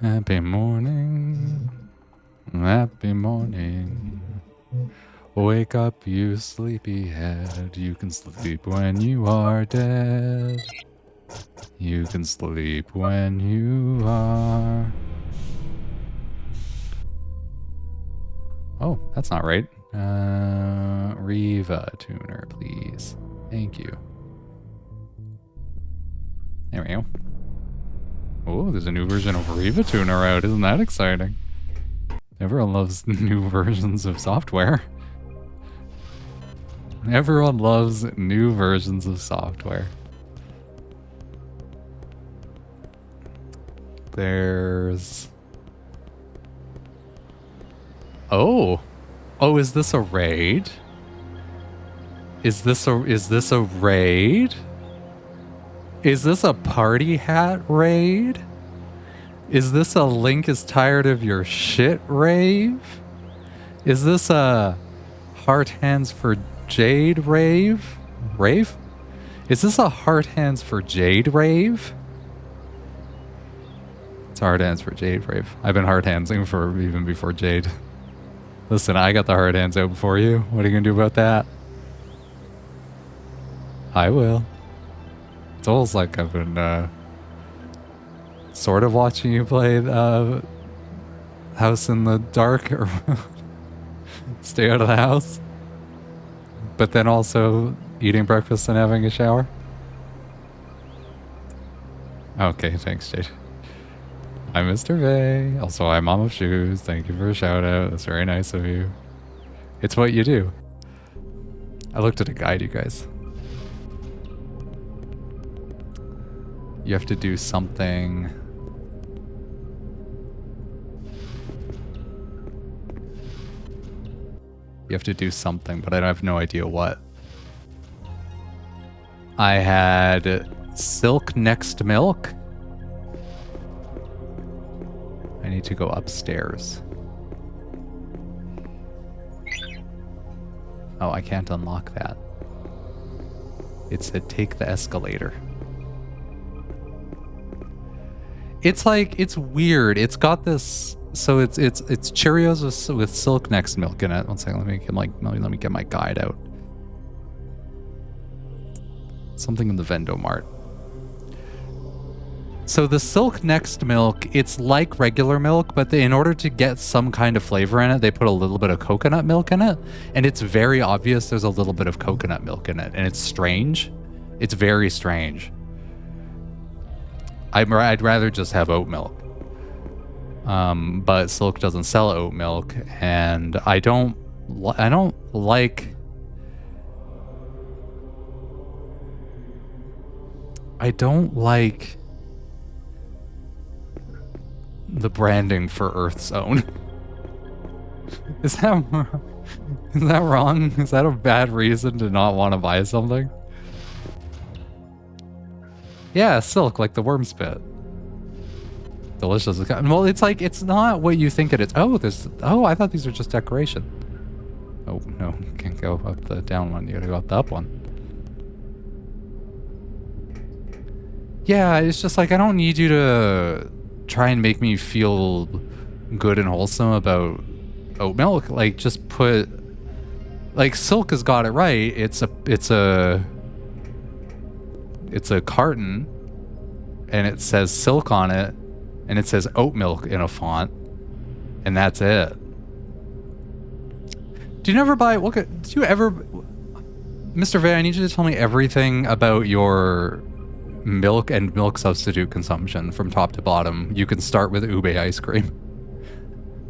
Happy morning. Happy morning. Wake up, you sleepyhead. You can sleep when you are dead. You can sleep when you are... Oh, that's not right. Riva tuner, please. Thank you. There we go. Oh, there's a new version of Riva tuner out. Isn't that exciting? Everyone loves new versions of software. Everyone loves new versions of software. There's... Oh! Oh, is this a raid? Is this a raid? Is this a party hat raid? Is this a Link is tired of your shit rave? Is this a Heart Hands for Jade rave? Rave? Is this a Heart Hands for Jade rave? It's Heart Hands for Jade rave. I've been heart handsing for even before Jade. Listen, I got the hard hands out before you. What are you gonna do about that? I will. It's almost like I've been sort of watching you play House in the Dark or Stay Out of the House, but then also eating breakfast and having a shower. Okay, thanks, Jade. I'm Mr. Vay. Also, I'm Mom of Shoes. Thank you for a shout out. That's very nice of you. It's what you do. I looked at a guide, you guys. You have to do something. You have to do something, but I have no idea what. I had Silk Next Milk. I need to go upstairs. Oh, I can't unlock that. It said take the escalator. It's like, it's weird. It's got this, so it's Cheerios with Silk Next Milk in it. One second, let me get my guide out. Something in the Vendomart. So the Silk Next Milk, it's like regular milk, but in order to get some kind of flavor in it, they put a little bit of coconut milk in it, and it's very obvious there's a little bit of coconut milk in it, and it's strange. It's very strange. I'd rather just have oat milk. But Silk doesn't sell oat milk, and I don't like the branding for Earth's Own. Is that wrong? Is that a bad reason to not want to buy something? Yeah, Silk, like the worm spit. Delicious. Well, it's like, it's not what you think it is. Oh, I thought these were just decoration. Oh, no, can't go up the down one. You gotta go up the up one. Yeah, it's just like, I don't need you to try and make me feel good and wholesome about oat milk. Like, just put, like, Silk has got it right. It's a carton, and it says Silk on it, and it says oat milk in a font, and that's it. Do you never buy, do you ever, Mr. Vay, I need you to tell me everything about your milk and milk substitute consumption from top to bottom. You can start with ube ice cream.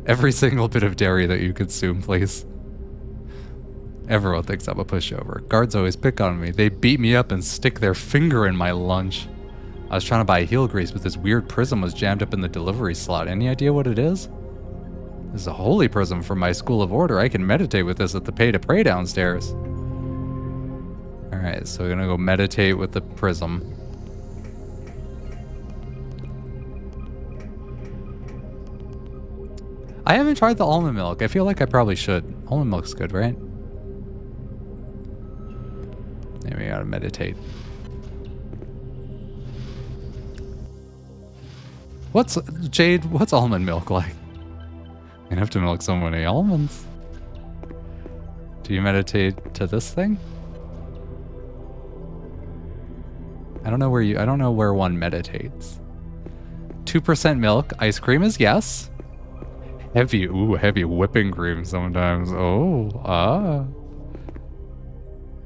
Every single bit of dairy that you consume, please. Everyone thinks I'm a pushover. Guards always pick on me. They beat me up and stick their finger in my lunch. I was trying to buy heel grease, but this weird prism was jammed up in the delivery slot. Any idea what it is? This is a holy prism from my school of order. I can meditate with this at the pay to pray downstairs. Alright, so we're gonna go meditate with the prism. I haven't tried the almond milk. I feel like I probably should. Almond milk's good, right? Maybe I gotta meditate. What's Jade? What's almond milk like? You have to milk so many almonds. Do you meditate to this thing? I don't know where one meditates. 2% milk. Ice cream is yes. Heavy whipping cream sometimes. Oh, ah.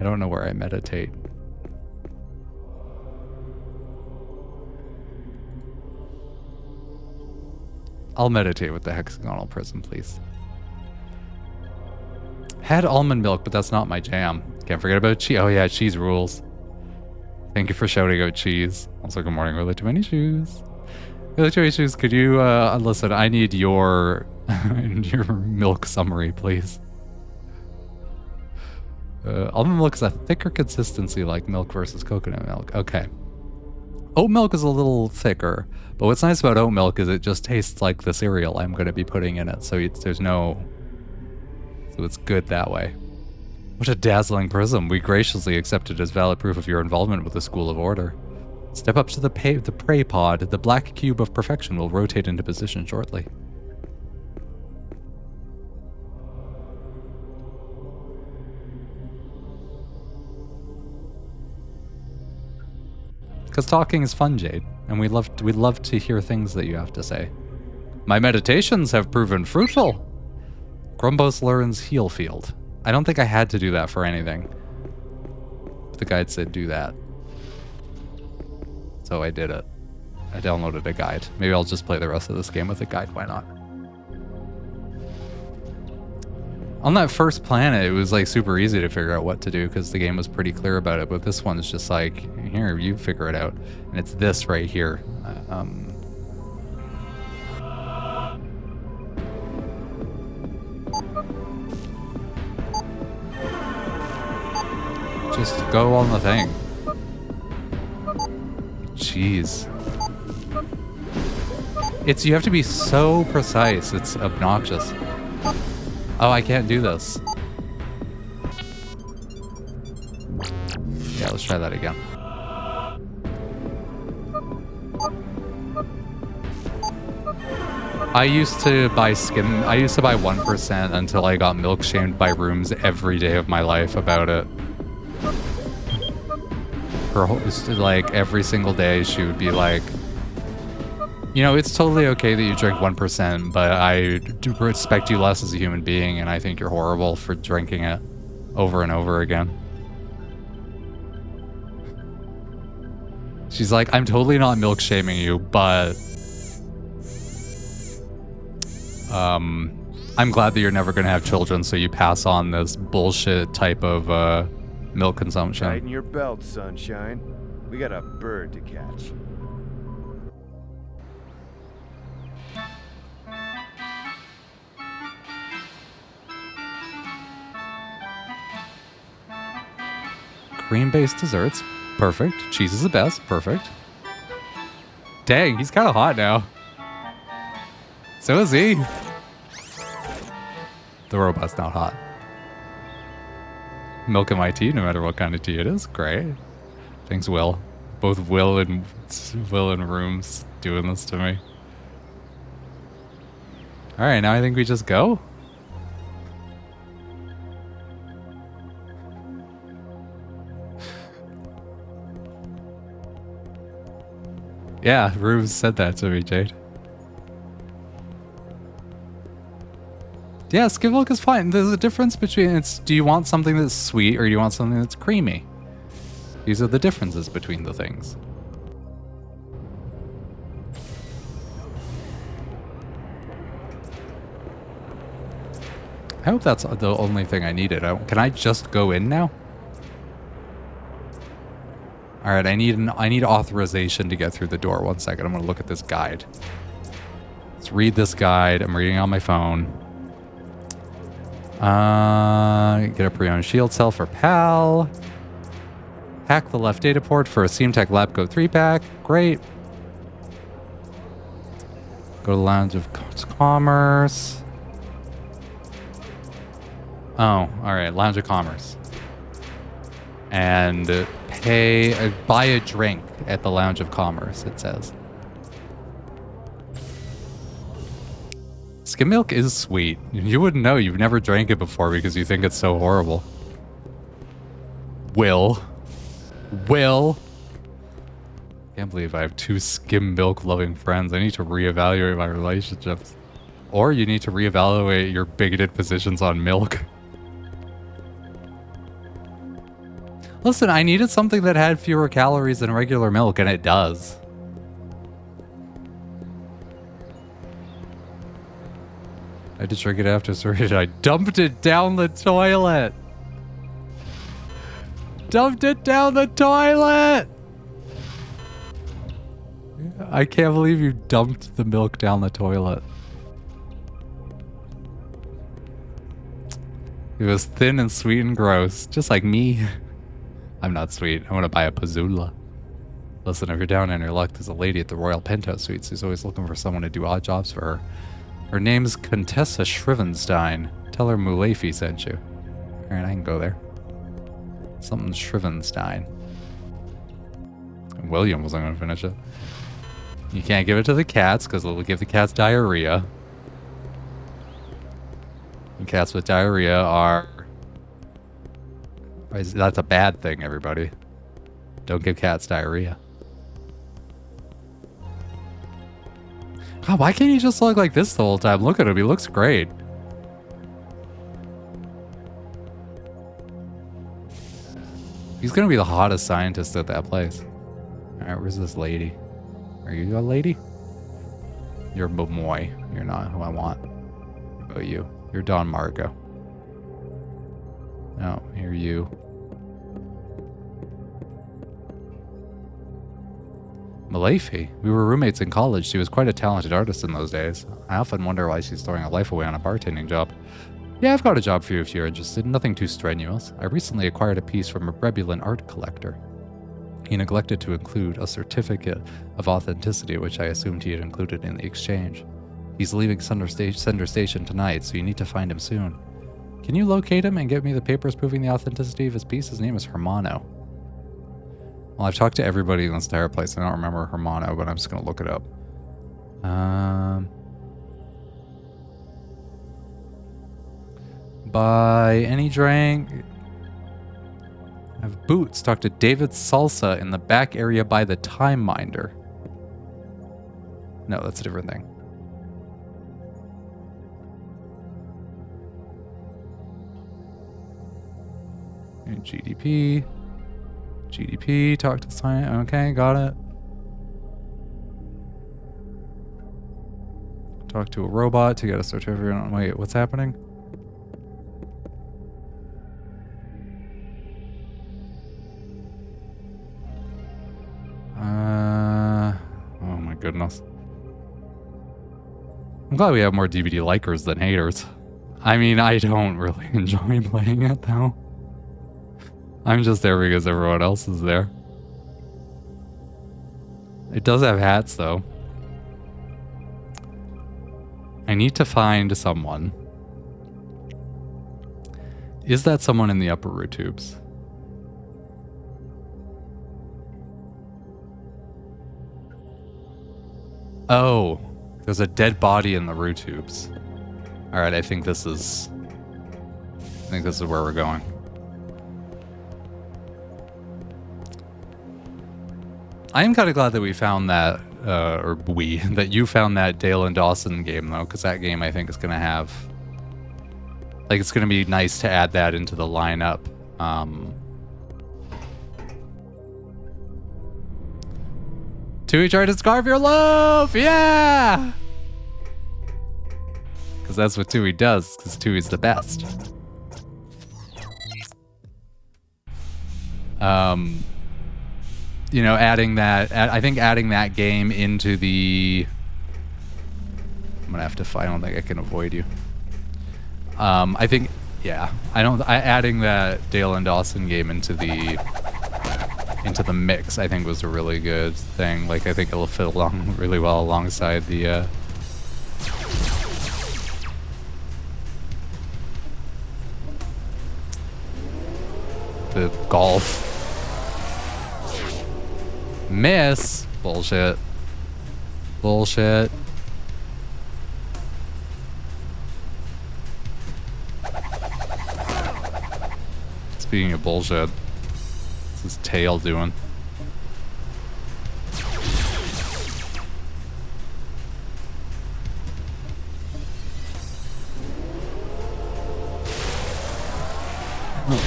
I don't know where I meditate. I'll meditate with the hexagonal prism, please. Had almond milk, but that's not my jam. Can't forget about cheese. Oh yeah, cheese rules. Thank you for shouting out cheese. Also, good morning, Really Too Many Shoes. Really Too Many Shoes, could you, listen, I need your, your milk summary, please. Almond milk is a thicker consistency like milk versus coconut milk. Okay. Oat milk is a little thicker, but what's nice about oat milk is it just tastes like the cereal I'm going to be putting in it, so it's good that way. What a dazzling prism. We graciously accept it as valid proof of your involvement with the School of Order. Step up to the prey pod. The black cube of perfection will rotate into position shortly. Because talking is fun, Jade, and we'd love to hear things that you have to say. My meditations have proven fruitful. Grumbos learns Heal Field. I don't think I had to do that for anything. The guide said do that. So I did it. I downloaded a guide. Maybe I'll just play the rest of this game with a guide, why not? On that first planet, it was like super easy to figure out what to do because the game was pretty clear about it, but this one's just like, here, you figure it out. And it's this right here. Just go on the thing. Jeez. You have to be so precise, it's obnoxious. Oh, I can't do this. Yeah, let's try that again. I used to buy 1% until I got milk shamed by rooms every day of my life about it. Like every single day she would be like, you know, it's totally okay that you drink 1%, but I do respect you less as a human being, and I think you're horrible for drinking it over and over again. She's like, I'm totally not milk shaming you, but I'm glad that you're never going to have children, so you pass on this bullshit type of milk consumption. Tighten your belt, sunshine. We got a bird to catch. Cream-based desserts. Perfect. Cheese is the best. Perfect. Dang, he's kind of hot now. So is he. The robot's not hot. Milk in my tea, no matter what kind of tea it is. Great. Thanks, Will. Both Will and Rooms doing this to me. Alright, now I think we just go. Yeah, Rooms said that to me, Jade. Yeah, skim milk is fine. There's a difference between do you want something that's sweet or do you want something that's creamy? These are the differences between the things. I hope that's the only thing I needed. Can I just go in now? All right, I need authorization to get through the door. 1 second, I'm gonna look at this guide. Let's read this guide. I'm reading on my phone. Get a pre-owned shield cell for PAL. Hack the left data port for a SeamTech LabCo 3-pack. Great. Go to the Lounge of Commerce. Oh, all right, Lounge of Commerce. And buy a drink at the Lounge of Commerce, it says. Skim milk is sweet. You wouldn't know. You've never drank it before because you think it's so horrible. Will. Can't believe I have 2 skim milk loving friends. I need to reevaluate my relationships. Or you need to reevaluate your bigoted positions on milk. Listen, I needed something that had fewer calories than regular milk, and it does. I had to drink it after surgery. I dumped it down the toilet. Dumped it down the toilet. I can't believe you dumped the milk down the toilet. It was thin and sweet and gross, just like me. I'm not sweet. I want to buy a Pazula. Listen, if you're down on your luck, there's a lady at the Royal Penthouse Suites who's always looking for someone to do odd jobs for her. Her name's Contessa Shrivenstein. Tell her Mulefi sent you. Alright, I can go there. Something Shrivenstein. William wasn't going to finish it. You can't give it to the cats because it'll give the cats diarrhea. And cats with diarrhea are... That's a bad thing, everybody. Don't give cats diarrhea. God, why can't he just look like this the whole time? Look at him, he looks great. He's gonna be the hottest scientist at that place. Alright, where's this lady? Are you a lady? You're a Momoy. You're not who I want. What about you? You're Don Margo. No, here you. Mulefi. We were roommates in college. She was quite a talented artist in those days. I often wonder why she's throwing her life away on a bartending job. Yeah, I've got a job for you if you're interested. Nothing too strenuous. I recently acquired a piece from a Brebulan art collector. He neglected to include a certificate of authenticity, which I assumed he had included in the exchange. He's leaving Sender Station tonight, so you need to find him soon. Can you locate him and get me the papers proving the authenticity of his piece? His name is Hermano. Well, I've talked to everybody in this entire place. I don't remember Hermano, but I'm just going to look it up. Buy any drink. I have boots. Talk to David Salsa in the back area by the Time Minder. No, that's a different thing. And GDP, talk to science. Okay, got it. Talk to a robot to get a certificate. Wait, what's happening? Oh my goodness. I'm glad we have more DVD likers than haters. I mean, I don't really enjoy playing it though. I'm just there because everyone else is there. It does have hats, though. I need to find someone. Is that someone in the upper root tubes? Oh, there's a dead body in the root tubes. All right, I think this is where we're going. I am kind of glad that we found that, that you found that Dale and Dawson game, though, because that game I think is going to have, like, it's going to be nice to add that into the lineup. Tui tried to scarf your loaf! Yeah! Because that's what Tui does, because Tui's the best. You know, adding that, I think adding that game into the, I'm gonna have to, I don't think I can avoid you. I think, yeah, adding that Dale and Dawson game into the mix, I think was a really good thing. Like, I think it'll fit along really well alongside the, golf. Miss. Bullshit. Bullshit. Speaking of bullshit, what's his tail doing?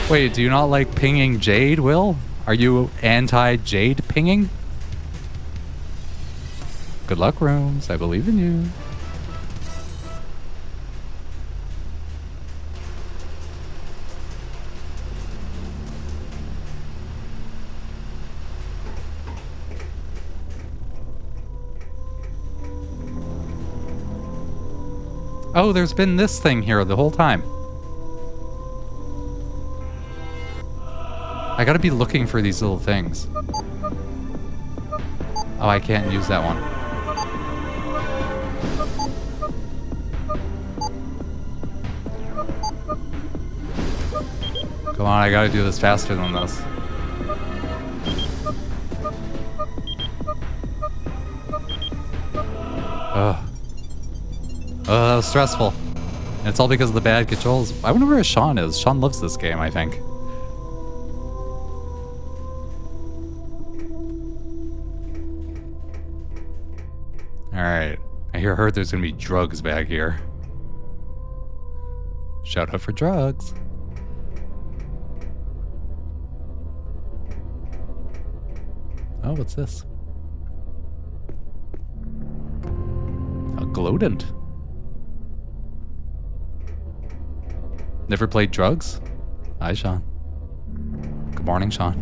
Wait, do you not like pinging Jade, Will? Are you anti-Jade pinging? Good luck, Rooms. I believe in you. Oh, there's been this thing here the whole time. I gotta be looking for these little things. Oh, I can't use that one. Come on, I gotta do this faster than this. Ugh. That was stressful. And it's all because of the bad controls. I wonder where Sean is. Sean loves this game, I think. Alright. I heard there's gonna be drugs back here. Shout out for drugs. Oh, what's this? A glodent. Never played drugs? Hi, Sean. Good morning, Sean.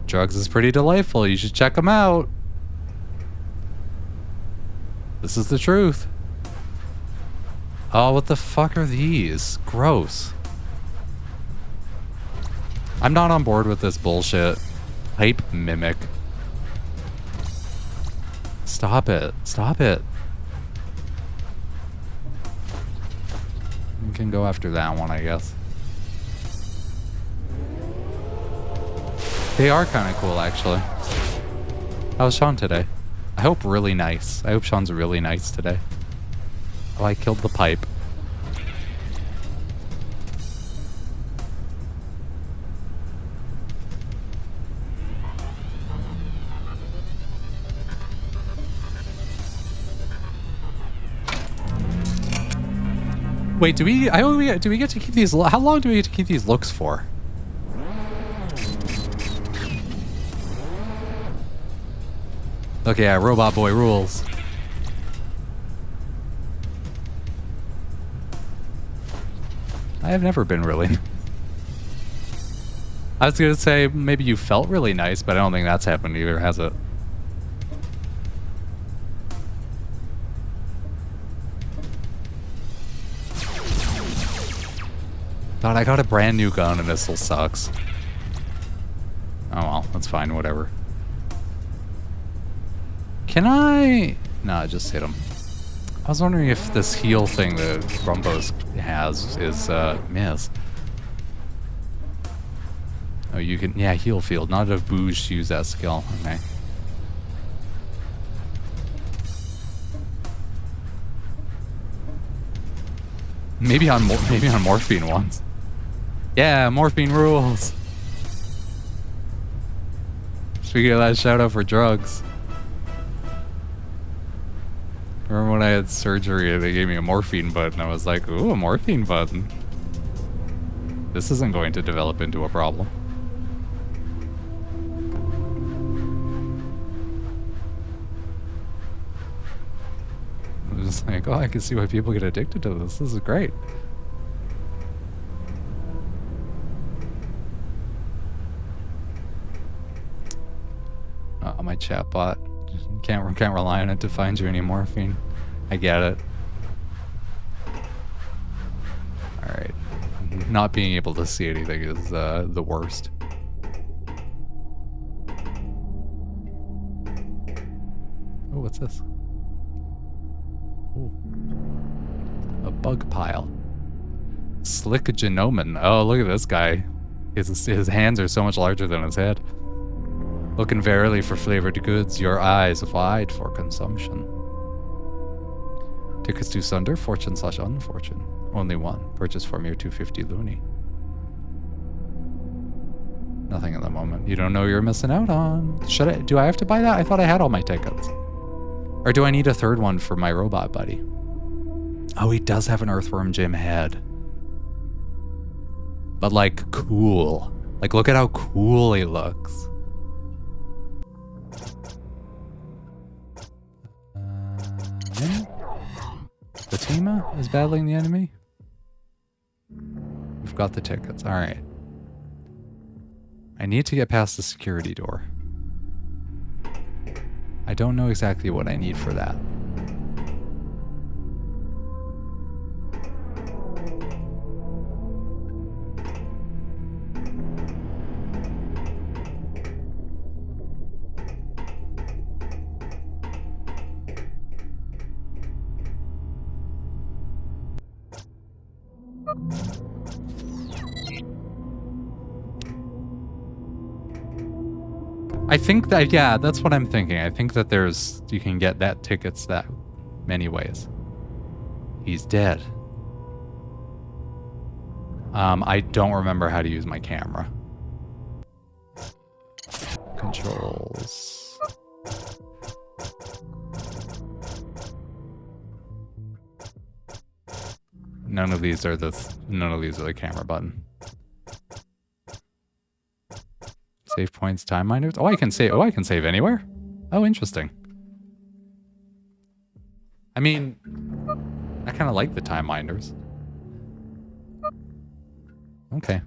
Drugs is pretty delightful. You should check them out. This is the truth. Oh, what the fuck are these? Gross. I'm not on board with this bullshit. Hype mimic. Stop it. Stop it. We can go after that one, I guess. They are kind of cool, actually. How's Sean today? I hope really nice. I hope Sean's really nice today. Oh, I killed the pipe. Wait, do we get to keep these? How long do we get to keep these looks for? Okay, yeah, Robot Boy rules. I have never been really. I was gonna say maybe you felt really nice, but I don't think that's happened either, has it? God, I got a brand new gun and this still sucks. Oh well, that's fine, whatever. Can I... No, just hit him. I was wondering if this heal thing that Rumbos has is, miss. Oh, you can... Yeah, heal field. Not enough booze to use that skill. Okay. Maybe on morphine once. Yeah, morphine rules. Speaking of that, shout out for drugs. Remember when I had surgery and they gave me a morphine button? I was like, ooh, a morphine button. This isn't going to develop into a problem. I was just like, oh, I can see why people get addicted to this. This is great. My chatbot. Can't rely on it to find you any morphine. I get it. Alright. Not being able to see anything is the worst. Oh, what's this? Ooh. A bug pile. Slick Genoman. Oh, look at this guy. His hands are so much larger than his head. Looking verily for flavored goods, your eyes wide for consumption. Tickets to Sunder, fortune/unfortune. Only one. Purchase for mere 250 loony. Nothing at the moment. You don't know you're missing out on. Do I have to buy that? I thought I had all my tickets. Or do I need a third one for my robot buddy? Oh, he does have an Earthworm Jim head. But like, cool. Like, look at how cool he looks. Fatima is battling the enemy. We've got the tickets. All right. I need to get past the security door. I don't know exactly what I need for that. I think that, yeah, that's what I'm thinking. I think that you can get that tickets that many ways. He's dead. I don't remember how to use my camera. Controls. None of these are the camera button. Save points, time miners. Oh, I can save anywhere. Oh, interesting. I mean, I kind of like the time miners. Okay.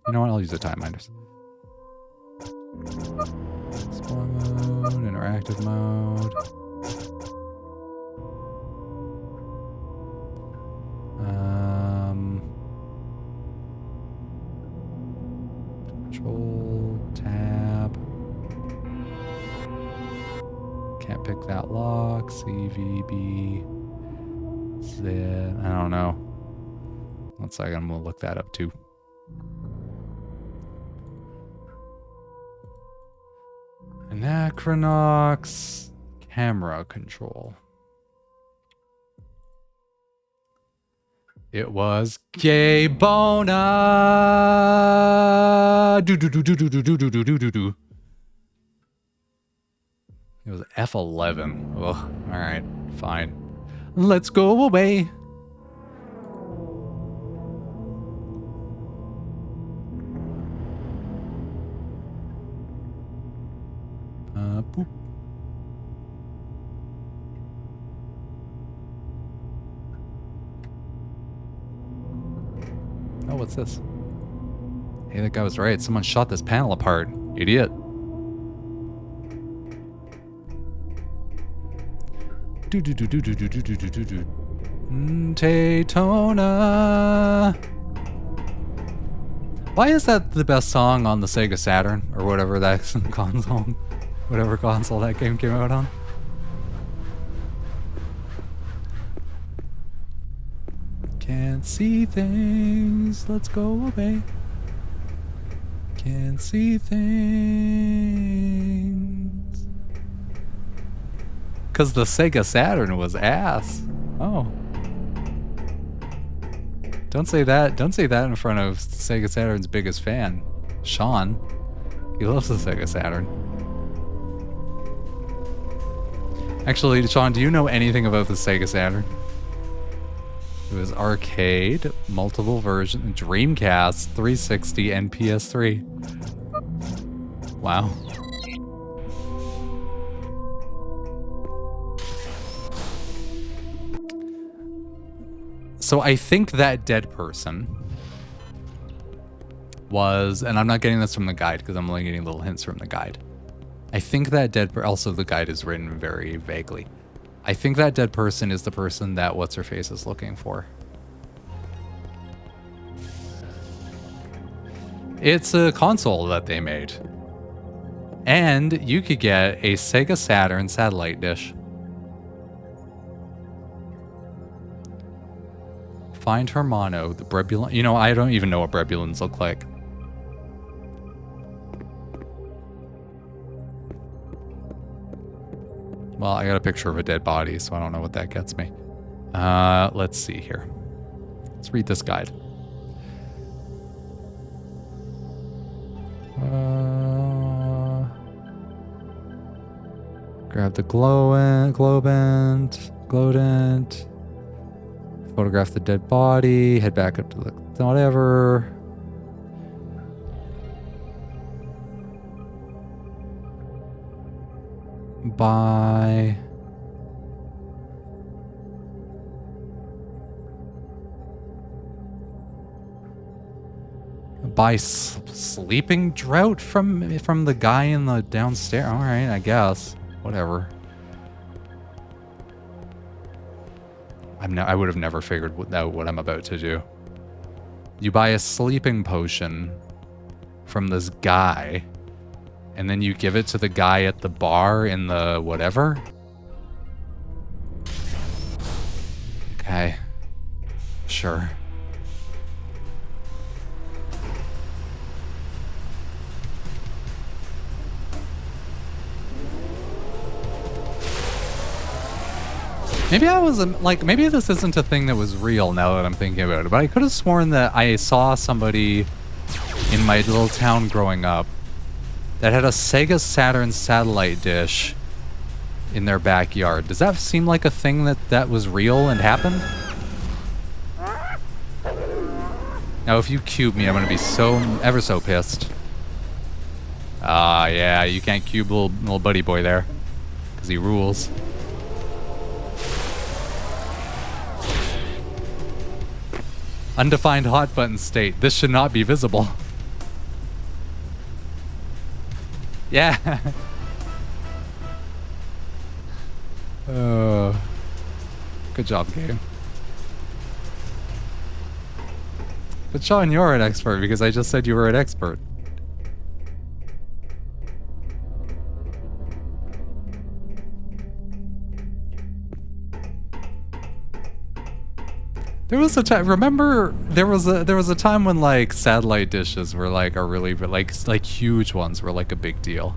You know what? I'll use the time miners. Explore mode, interactive mode. Control, tab. Can't pick that lock. CVB. Z. I don't know. One second, I'm gonna look that up too. Anachronox camera control. It was gay bona. Do do do do do do do do do do do. It was F11. Oh, all right, fine. Let's go away. Boop. Oh, what's this? Hey, that guy was right. Someone shot this panel apart. Idiot. Do do do do do do do do do do do. Daytona. Why is that the best song on the Sega Saturn or whatever that console, whatever console that game came out on? Can't see things. Let's go away. Can't see things. 'Cause the Sega Saturn was ass. Oh. Don't say that. Don't say that in front of Sega Saturn's biggest fan, Sean. He loves the Sega Saturn. Actually, Sean, do you know anything about the Sega Saturn? It was arcade, multiple versions, Dreamcast, 360, and PS3. Wow. So I think that dead person was, and I'm not getting this from the guide because I'm only getting little hints from the guide. I think that also the guide is written very vaguely. I think that dead person is the person that What's-Her-Face is looking for. It's a console that they made. And you could get a Sega Saturn satellite dish. Find Hermano, the Brebulon. You know, I don't even know what Brebulons look like. Well, I got a picture of a dead body, so I don't know what that gets me. Let's see here. Let's read this guide. Grab the glowdent. Photograph the dead body. Head back up to the whatever. Buy sleeping drought from the guy in the downstairs. All right, I guess. Whatever. I would have never figured out what I'm about to do. You buy a sleeping potion from this guy, and then you give it to the guy at the bar in the whatever? Okay. Sure. Maybe I was like, maybe this isn't a thing that was real now that I'm thinking about it, but I could have sworn that I saw somebody in my little town growing up that had a Sega Saturn satellite dish in their backyard. Does that seem like a thing that was real and happened? Now, if you cube me, I'm gonna be ever so pissed. Yeah, you can't cube little buddy boy there, because he rules. Undefined hot button state. This should not be visible. Yeah. Good job, game. But Sean, you're an expert because I just said you were an expert. There was a time. Remember, there was a time when like satellite dishes were like a really like huge ones were like a big deal.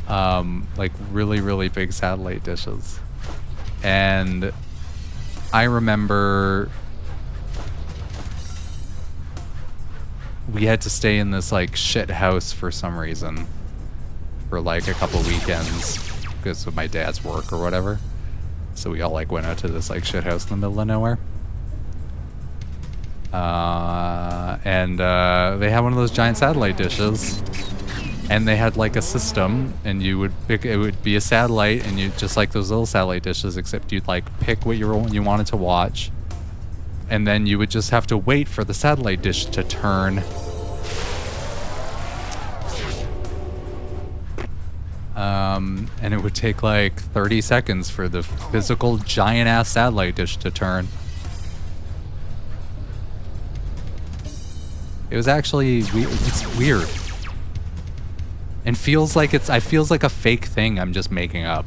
Like really big satellite dishes, and I remember we had to stay in this like shit house for some reason for like a couple weekends because of my dad's work or whatever. So we all like went out to this like shit house in the middle of nowhere. And they had one of those giant satellite dishes, and they had like a system, and you would pick, it would be a satellite, and you just like those little satellite dishes, except you'd like pick what you wanted to watch, and then you would just have to wait for the satellite dish to turn. And it would take like 30 seconds for the physical giant-ass satellite dish to turn. It was actually it's weird. And feels like feels like a fake thing I'm just making up.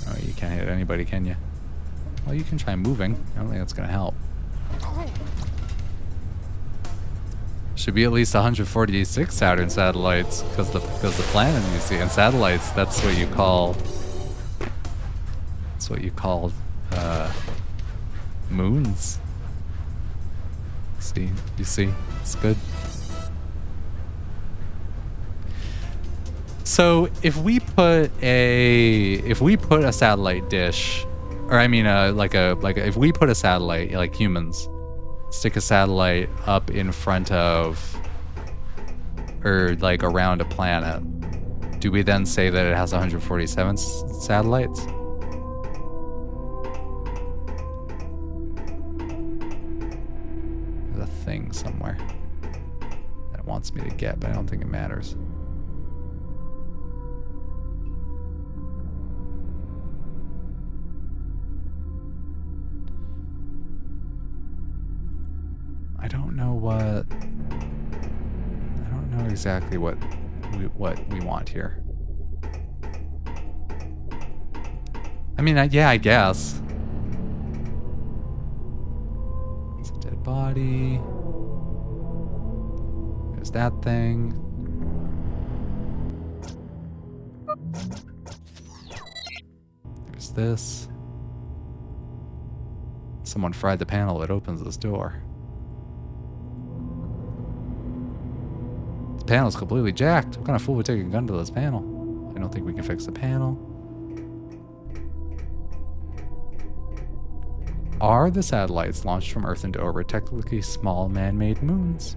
Oh, you can't hit anybody, can you? Well, you can try moving. I don't think that's gonna help. Should be at least 146 Saturn satellites, because the planet you see, and satellites, that's what you call moons. See, you see, it's good. So if we put a satellite dish, or I mean if we put a satellite, like humans, stick a satellite up in front of, or like around a planet, do we then say that it has 147 satellites? There's a thing somewhere that it wants me to get, but I don't think it matters. I don't know exactly what we want here. I mean, yeah, I guess. It's a dead body. There's that thing. There's this. Someone fried the panel that opens this door. The panel's completely jacked. What kind of fool would take a gun to this panel? I don't think we can fix the panel. Are the satellites launched from Earth into orbit technically small man-made moons?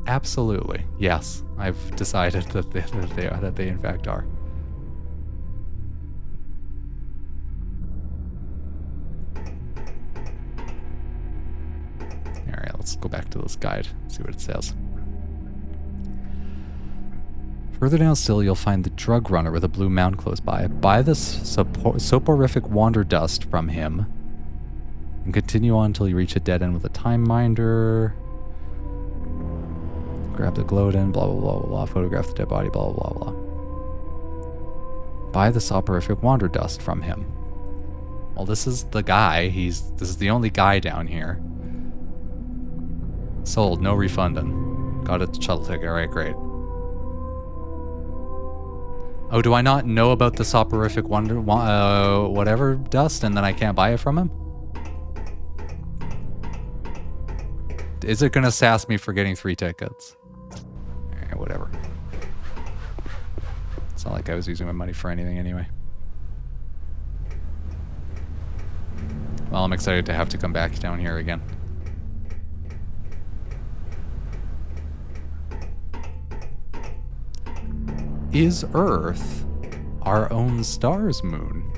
Absolutely. Yes. I've decided that they in fact are. Alright, let's go back to this guide, see what it says. Further down still, you'll find the drug runner with a blue mound close by. Buy the soporific wander dust from him and continue on until you reach a dead end with a time minder. Grab the Glowden, blah, blah, blah, blah, photograph the dead body, blah, blah, blah, blah. Buy the soporific wander dust from him. Well, this is the guy. This is the only guy down here. Sold, no refunding. Got a shuttle ticket, alright, great. Oh, do I not know about the soporific wander, whatever dust, and then I can't buy it from him? Is it gonna sass me for getting 3 tickets? Alright, whatever. It's not like I was using my money for anything anyway. Well, I'm excited to have to come back down here again. Is Earth our own star's moon?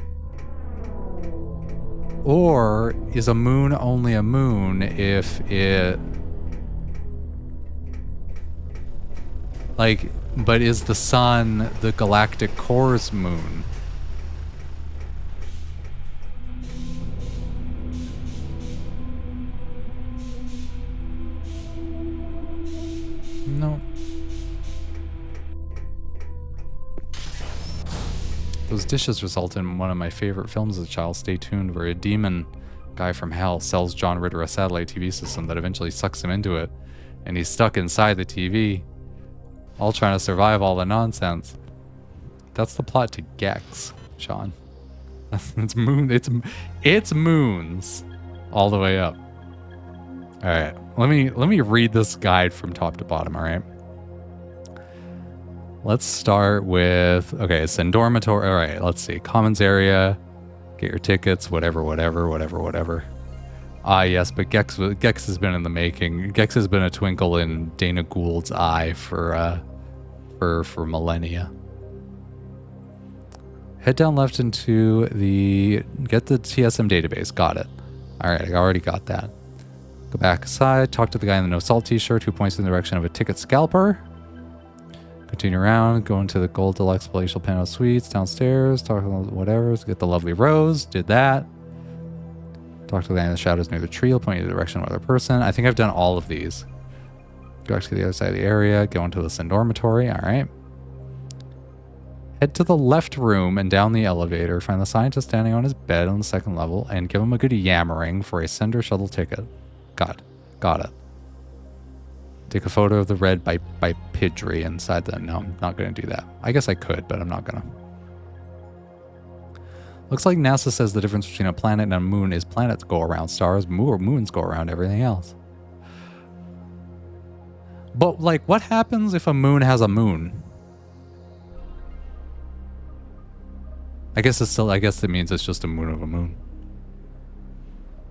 Or is a moon only a moon if it... Like, but is the sun the galactic core's moon? No. Those dishes result in one of my favorite films as a child, Stay Tuned, where a demon guy from hell sells John Ritter a satellite TV system that eventually sucks him into it, and he's stuck inside the TV, all trying to survive all the nonsense. That's the plot to Gex, Sean. It's moons all the way up. All right, let me read this guide from top to bottom. All right. Let's start with, okay, it's in dormitory. All right, let's see. Commons area, get your tickets, whatever. Ah, yes, but Gex has been in the making. Gex has been a twinkle in Dana Gould's eye for millennia. Head down left into get the TSM database. Got it. All right, I already got that. Go back aside, talk to the guy in the no salt t-shirt who points in the direction of a ticket scalper. Continue around, go into the Gold Deluxe Palatial Penthouse Suites downstairs, talk about whatever, get the lovely Rose, did that. Talk to the guy in the shadows near the tree, he'll point you in the direction of another person. I think I've done all of these. Go back to the other side of the area, go into the Sin dormitory, alright. Head to the left room and down the elevator, find the scientist standing on his bed on the 2nd level, and give him a good yammering for a Sender shuttle ticket. Got it. Take a photo of the red by Pidgey inside the... No, I'm not going to do that. I guess I could, but I'm not going to. Looks like NASA says the difference between a planet and a moon is planets go around stars, moons go around everything else. But, like, what happens if a moon has a moon? I guess it means it's just a moon of a moon.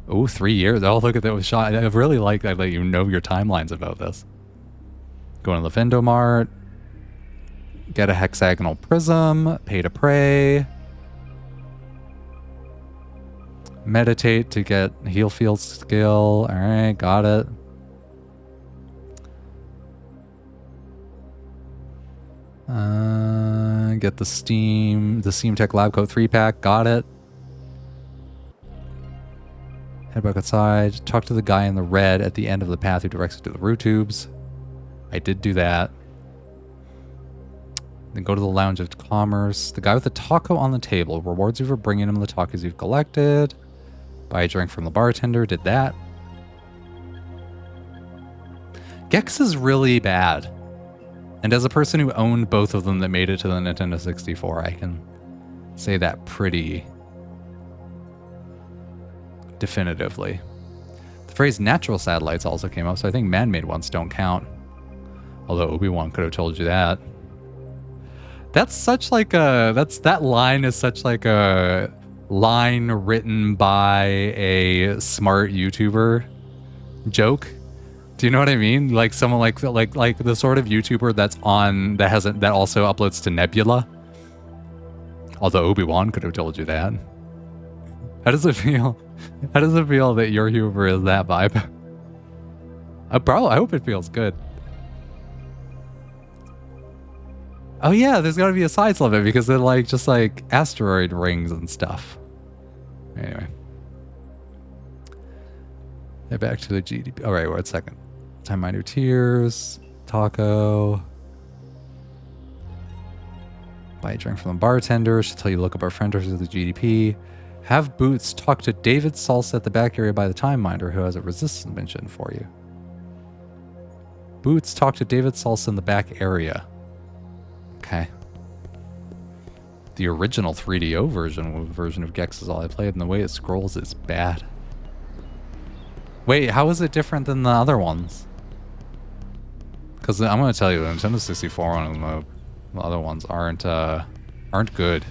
Oh, 3 years. Oh, look at that shot. I really like that you know your timelines about this. Go to the Vendomart. Get a hexagonal prism. Pay to pray. Meditate to get heal field skill. Alright, got it. Get the Steam Tech Lab Coat 3-pack. Got it. Head back outside. Talk to the guy in the red at the end of the path who directs you to the root tubes. I did do that. Then go to the Lounge of Commerce. The guy with the taco on the table rewards you for bringing him the tacos you've collected. Buy a drink from the bartender. Did that. Gex is really bad. And as a person who owned both of them that made it to the Nintendo 64, I can say that pretty definitively. The phrase natural satellites also came up, so I think man-made ones don't count. Although Obi-Wan could have told you that. That's such like a... that line is such like a line written by a smart YouTuber joke. Do you know what I mean? Like someone like the sort of YouTuber that's on that also uploads to Nebula. Although Obi-Wan could have told you that. How does it feel? How does it feel that your humor is that vibe? I hope it feels good. Oh yeah, there's got to be a size limit because they're like just like asteroid rings and stuff. Anyway. Head back to the GDP. All right, 1 second. Time Miner Tears. Taco. Buy a drink from the bartender. She'll tell you to look up our friend versus the GDP. Have Boots talk to David Salsa at the back area by the Time Miner who has a resistance mission for you. Boots talk to David Salsa in the back area. Okay. The original 3DO version of Gex is all I played, and the way it scrolls is bad. Wait, how is it different than the other ones? Because I'm going to tell you, the Nintendo 64 one and the other ones aren't good.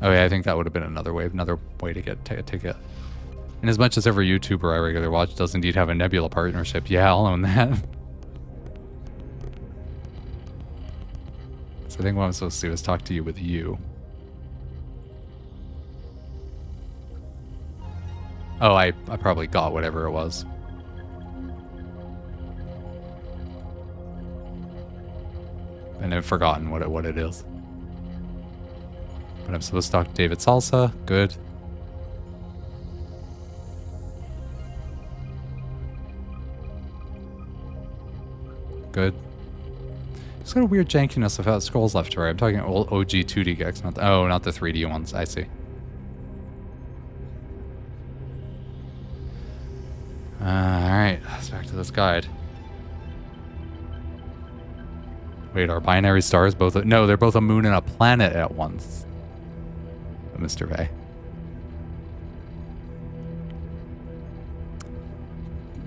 Oh yeah, I think that would have been another way to get ticket. And as much as every YouTuber I regularly watch does indeed have a Nebula partnership, yeah, I'll own that. So I think what I'm supposed to do is talk to you with you. Oh, I probably got whatever it was. And I've forgotten what it is. But I'm supposed to talk to David Salsa. Good. Good. It's got a weird jankiness of how it scrolls left to right. I'm talking old OG 2D Gex, not the 3D ones. I see. Alright, let's back to this guide. Wait, are binary stars both... No, they're both a moon and a planet at once. Mr. Vay.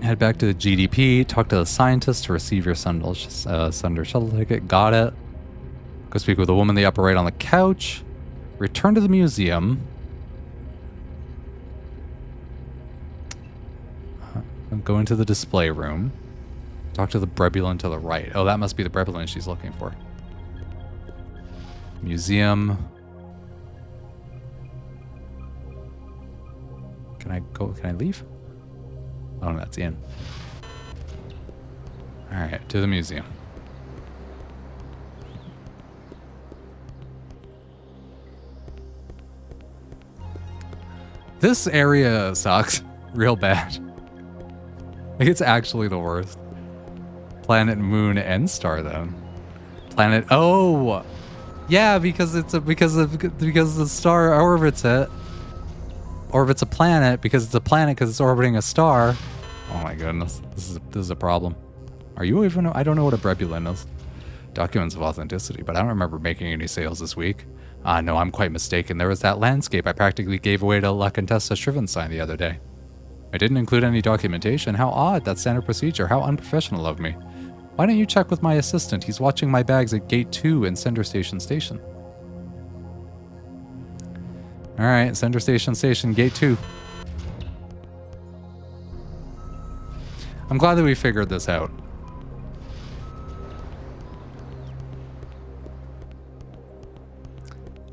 Head back to the GDP, talk to the scientist to receive your Sunder shuttle ticket. Got it. Go speak with the woman in the upper right on the couch. Return to the museum. Go into the display room. Talk to the Brebulin to the right. Oh, that must be the Brebulin she's looking for. Museum. Can I go? Can I leave? Oh, no, that's in. Alright, to the museum. This area sucks real bad. Like, it's actually the worst. Planet, moon, and star, though. Planet. Oh, yeah, because because the star orbits it. Orbits a planet because it's a planet because it's orbiting a star. Oh my goodness, this is a problem. Are you even? I don't know what a Brebulin is. Documents of authenticity, but I don't remember making any sales this week. No, I'm quite mistaken. There was that landscape I practically gave away to La Contessa Shrivenstein the other day. I didn't include any documentation. How odd, that's standard procedure. How unprofessional of me. Why don't you check with my assistant? He's watching my bags at Gate 2 in Cinder Station Station. Alright, Cinder Station, Gate 2. I'm glad that we figured this out.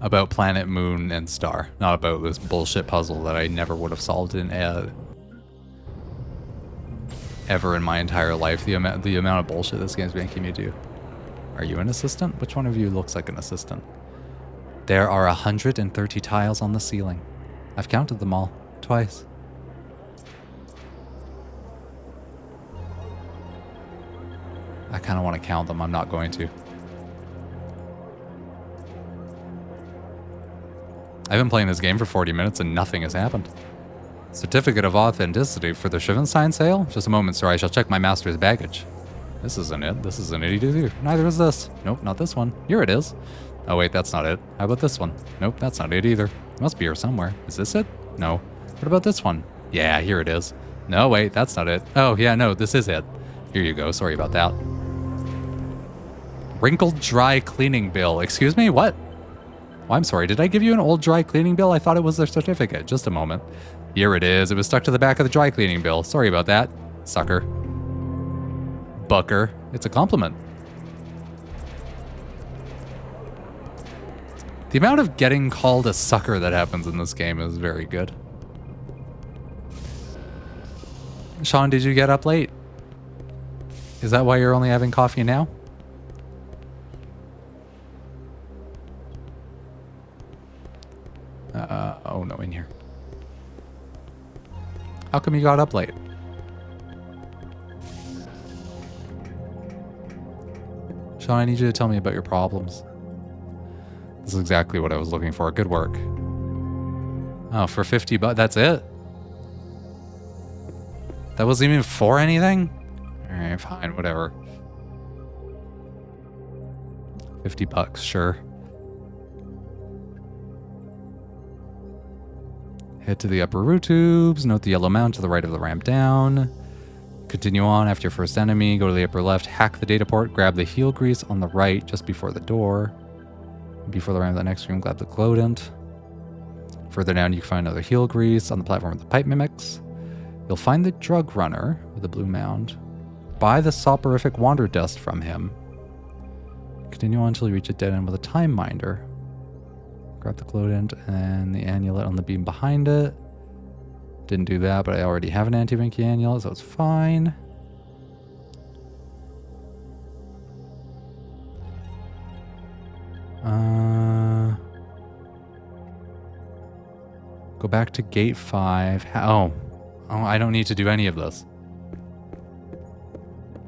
About planet, moon, and star. Not about this bullshit puzzle that I never would have solved in ever in my entire life. The amount of bullshit this game's making me do. Are you an assistant? Which one of you looks like an assistant? There are 130 tiles on the ceiling. I've counted them all. Twice. I kind of want to count them. I'm not going to. I've been playing this game for 40 minutes and nothing has happened. Certificate of authenticity for the Shivenstein sale? Just a moment, sir. I shall check my master's baggage. This isn't it. This isn't it either. Neither is this. Nope, not this one. Here it is. Oh wait, that's not it. How about this one? Nope, that's not it either. It must be here somewhere. Is this it? No. What about this one? Yeah, here it is. No, wait, that's not it. Oh, yeah, no, this is it. Here you go. Sorry about that. Wrinkled dry cleaning bill. Excuse me? What? Oh, I'm sorry. Did I give you an old dry cleaning bill? I thought it was their certificate. Just a moment. Here it is. It was stuck to the back of the dry cleaning bill. Sorry about that. Sucker. Bucker. It's a compliment. The amount of getting called a sucker that happens in this game is very good. Sean, did you get up late? Is that why you're only having coffee now? Oh no, in here. How come you got up late? Sean, I need you to tell me about your problems. This is exactly what I was looking for. Good work. Oh, for 50 bucks, that's it? That wasn't even for anything? Alright, fine, whatever. 50 bucks, sure. Head to the upper root tubes. Note the yellow mound to the right of the ramp down. Continue on after your first enemy. Go to the upper left. Hack the data port. Grab the heel grease on the right just before the door. Before the ramp of the next room, grab the glowdent. Further down, you can find another heel grease on the platform with the pipe mimics. You'll find the drug runner with the blue mound. Buy the soporific wander dust from him. Continue on until you reach a dead end with a time minder. Grab the glowdent and the annulet on the beam behind it. Didn't do that, but I already have an anti-vinky annulet, so it's fine. Go back to gate 5. Oh, I don't need to do any of this.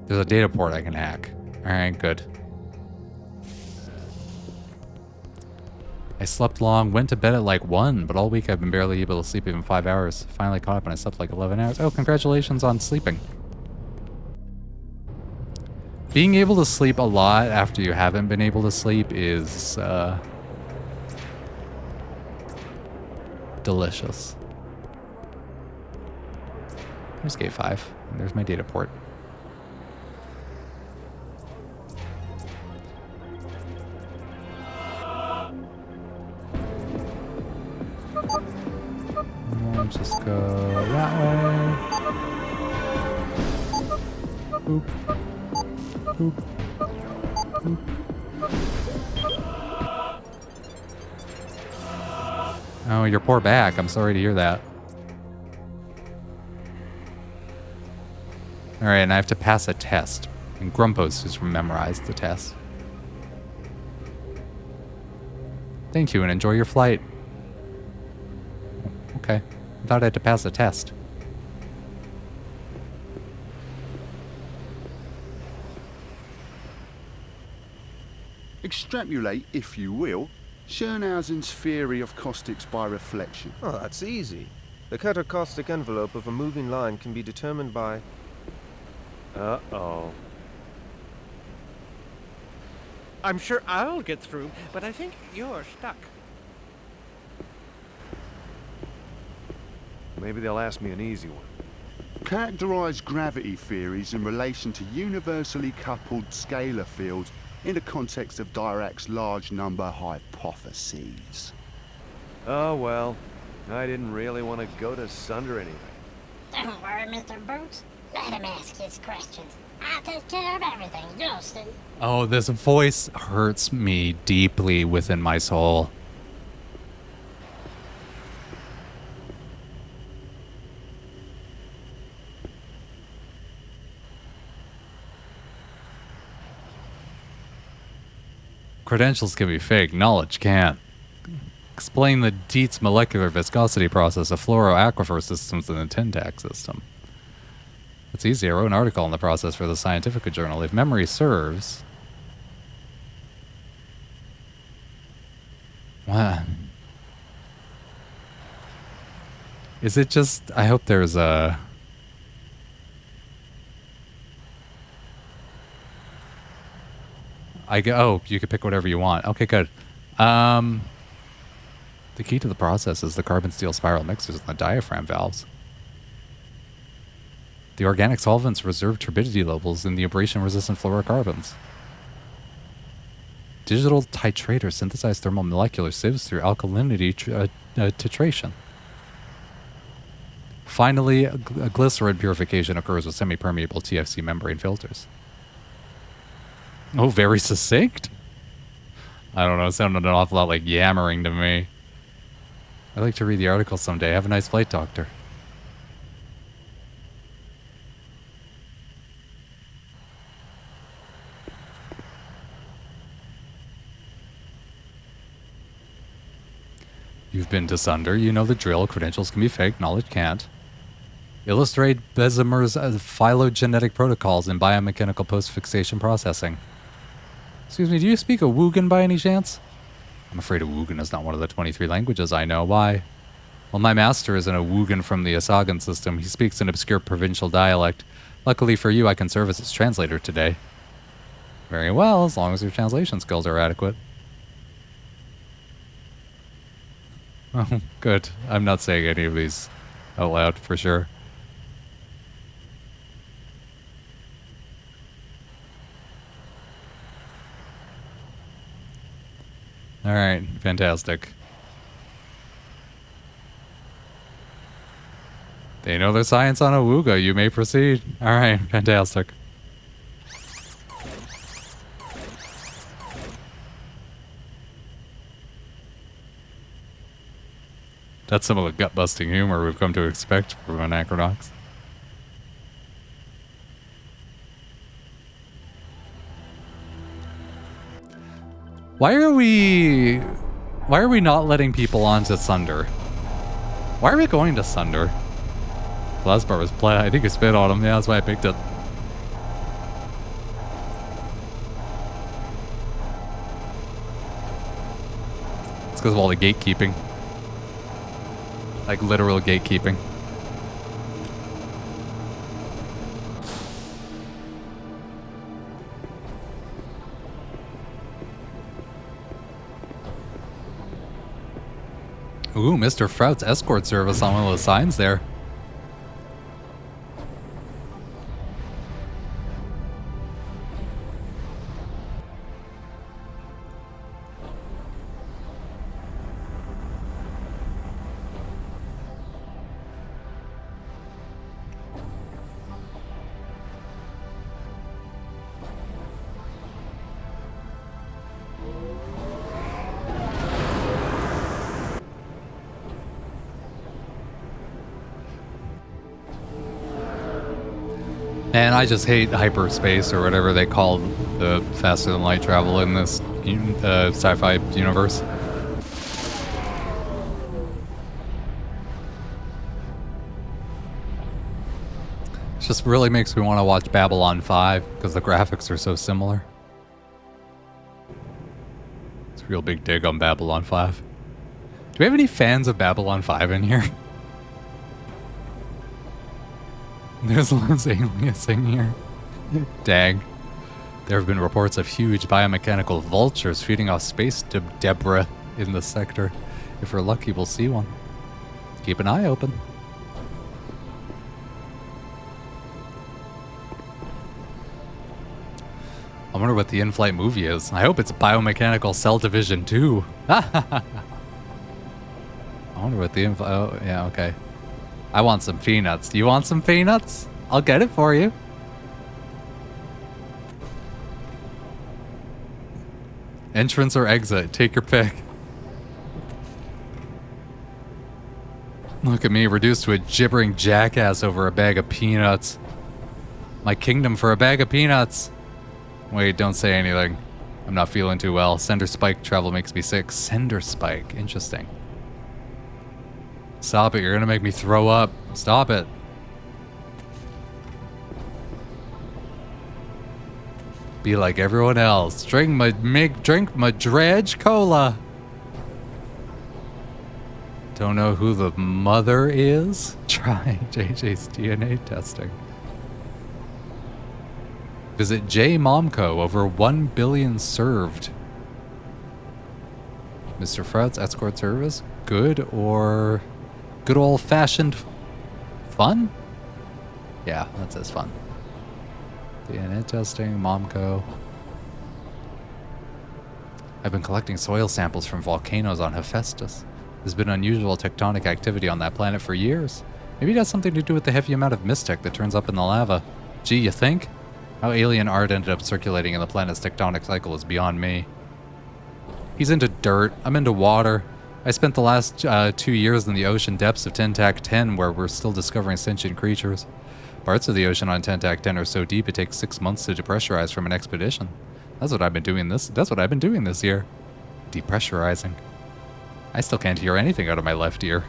There's a data port I can hack. Alright, good. I slept long, went to bed at like 1, but all week I've been barely able to sleep even 5 hours. Finally caught up and I slept like 11 hours. Oh, congratulations on sleeping. Being able to sleep a lot after you haven't been able to sleep is delicious. There's gate 5. And there's my data port. Let's just go that way. Boop. Boop. Boop. Oh, your poor back. I'm sorry to hear that. Alright, and I have to pass a test. And Grumpos just memorized the test. Thank you and enjoy your flight. Okay. I thought I had to pass a test. Extrapolate, if you will, Schönhausen's theory of caustics by reflection. Oh, that's easy. The catacaustic envelope of a moving line can be determined by... Uh-oh. I'm sure I'll get through, but I think you're stuck. Maybe they'll ask me an easy one. Characterize gravity theories in relation to universally coupled scalar fields in the context of Dirac's large number hypotheses. Oh, well. I didn't really want to go to Sunder anyway. Don't worry, Mr. Boots. Let him ask his questions. I'll take care of everything, you'll see. Oh, this voice hurts me deeply within my soul. Credentials can be fake, knowledge can't. Explain the Dietz molecular viscosity process of fluoroaquifer systems in the Tintac system. It's easy, I wrote an article on the process for the Scientific Journal. If memory serves... What? Is it just... I hope there's a... Oh, you can pick whatever you want. Okay, good. The key to the process is the carbon steel spiral mixers and the diaphragm valves. The organic solvents reserve turbidity levels in the abrasion-resistant fluorocarbons. Digital titrators synthesize thermomolecular sieves through alkalinity titration. Finally, a glycerin purification occurs with semi-permeable TFC membrane filters. Oh, very succinct? I don't know, it sounded an awful lot like yammering to me. I'd like to read the article someday. Have a nice flight, Doctor. You've been to Sunder. You know the drill. Credentials can be fake. Knowledge can't. Illustrate Bessemer's phylogenetic protocols in biomechanical post-fixation processing. Excuse me, do you speak a Woogan by any chance? I'm afraid a Woogan is not one of the 23 languages I know. Why? Well, my master isn't a Woogan from the Asagan system. He speaks an obscure provincial dialect. Luckily for you, I can serve as its translator today. Very well, as long as your translation skills are adequate. Oh, good. I'm not saying any of these out loud, for sure. Alright, fantastic. They know their science on Awuga. You may proceed. Alright, fantastic. That's some of the gut-busting humor we've come to expect from Anachronox. Why are we not letting people onto Sunder? Why are we going to Sunder? The last part was play. I think I spit on him. Yeah, that's why I picked it. It's because of all the gatekeeping. Like literal gatekeeping. Ooh, Mr. Frout's escort service on one of the signs there. And I just hate hyperspace or whatever they call the faster than light travel in this sci-fi universe. It just really makes me want to watch Babylon 5 because the graphics are so similar. It's a real big dig on Babylon 5. Do we have any fans of Babylon 5 in here? There's lots of aliasing here. Dang. There have been reports of huge biomechanical vultures feeding off space debris in the sector. If we're lucky, we'll see one. Keep an eye open. I wonder what the in-flight movie is. I hope it's Biomechanical Cell Division 2. I wonder what the in-flight... Oh, yeah, okay. I want some peanuts. Do you want some peanuts? I'll get it for you. Entrance or exit? Take your pick. Look at me, reduced to a gibbering jackass over a bag of peanuts. My kingdom for a bag of peanuts. Wait, don't say anything. I'm not feeling too well. Sender spike travel makes me sick. Sender spike. Interesting. Stop it, you're gonna make me throw up. Stop it. Be like everyone else. Drink my dredge cola. Don't know who the mother is? Try JJ's DNA testing. Visit J Momco, over 1 billion served. Mr. Fred's escort service, good or good old-fashioned fun? Yeah, that says fun. DNA testing, Momco. I've been collecting soil samples from volcanoes on Hephaestus. There's been unusual tectonic activity on that planet for years. Maybe it has something to do with the heavy amount of mistec that turns up in the lava. Gee, you think? How alien art ended up circulating in the planet's tectonic cycle is beyond me. He's into dirt. I'm into water. I spent the last 2 years in the ocean depths of Tentac 10 where we're still discovering sentient creatures. Parts of the ocean on Tentac 10 are so deep it takes 6 months to depressurize from an expedition. That's what I've been doing this year. Depressurizing. I still can't hear anything out of my left ear.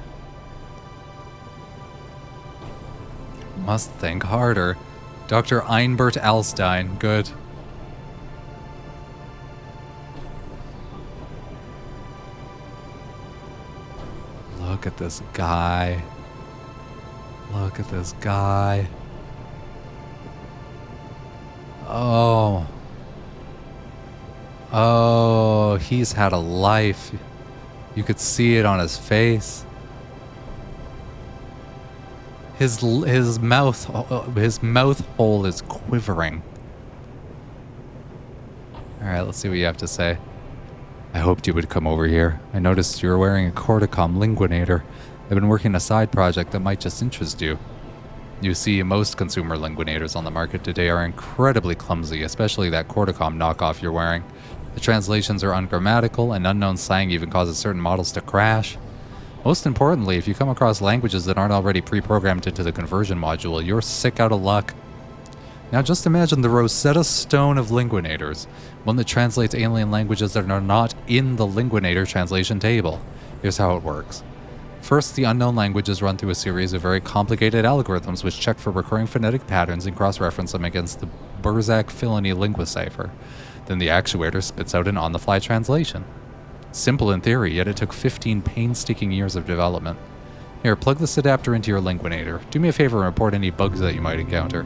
Must think harder. Dr. Einbert Alstein. Good. Look at this guy. Look at this guy. Oh. Oh, he's had a life. You could see it on his face. His mouth hole is quivering. All right, let's see what you have to say. I hoped you would come over here. I noticed you were wearing a Corticom linguinator. I've been working a side project that might just interest you. You see, most consumer linguinators on the market today are incredibly clumsy, especially that Corticom knockoff you're wearing. The translations are ungrammatical, and unknown slang even causes certain models to crash. Most importantly, if you come across languages that aren't already pre-programmed into the conversion module, you're sick out of luck. Now just imagine the Rosetta Stone of linguinators, one that translates alien languages that are not in the linguinator translation table. Here's how it works. First, the unknown languages run through a series of very complicated algorithms which check for recurring phonetic patterns and cross-reference them against the Burzak-Filony lingua cipher. Then the actuator spits out an on-the-fly translation. Simple in theory, yet it took 15 painstaking years of development. Here, plug this adapter into your linguinator. Do me a favor and report any bugs that you might encounter.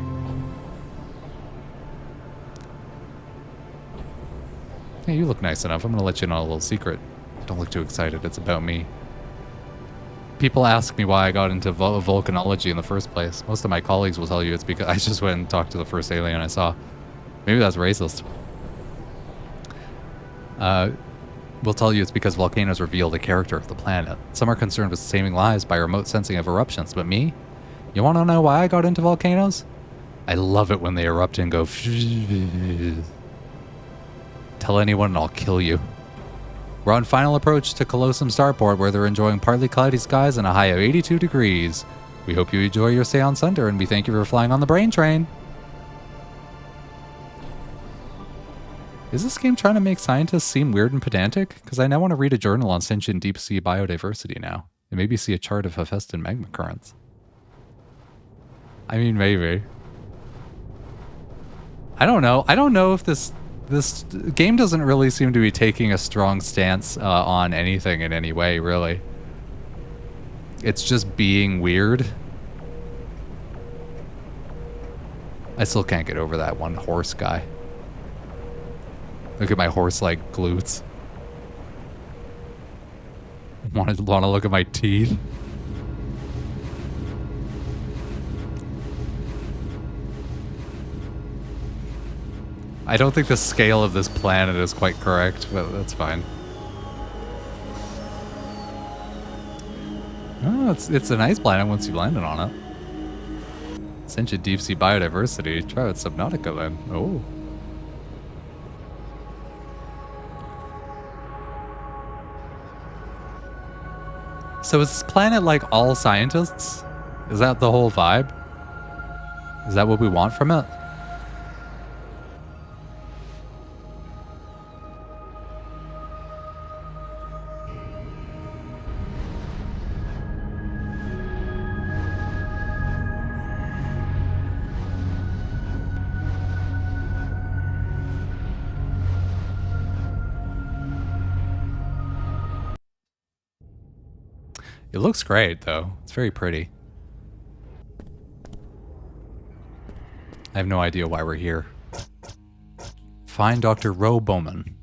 Hey, you look nice enough. I'm gonna let you know a little secret. Don't look too excited, it's about me. People ask me why I got into volcanology in the first place. Most of my colleagues will tell you it's because I just went and talked to the first alien I saw. Maybe that's racist. Will tell you it's because volcanoes reveal the character of the planet. Some are concerned with saving lives by remote sensing of eruptions, but me? You want to know why I got into volcanoes? I love it when they erupt and go. Tell anyone and I'll kill you. We're on final approach to Colossum Starport, where they're enjoying partly cloudy skies and a high of 82 degrees. We hope you enjoy your stay on Sunder, and we thank you for flying on the brain train. Is this game trying to make scientists seem weird and pedantic? Because I now want to read a journal on sentient deep sea biodiversity now, and maybe see a chart of Hephaestan magma currents. I mean, maybe. I don't know. I don't know if this game doesn't really seem to be taking a strong stance on anything in any way, really. It's just being weird. I still can't get over that one horse guy. Look at my horse-like glutes. Want to look at my teeth? I don't think the scale of this planet is quite correct, but that's fine. Oh, it's a nice planet once you landed on it. Sentient deep sea biodiversity. Try out Subnautica then. Oh. So is this planet like all scientists? Is that the whole vibe? Is that what we want from it? It looks great, though. It's very pretty. I have no idea why we're here. Find Dr. Ro Bowman.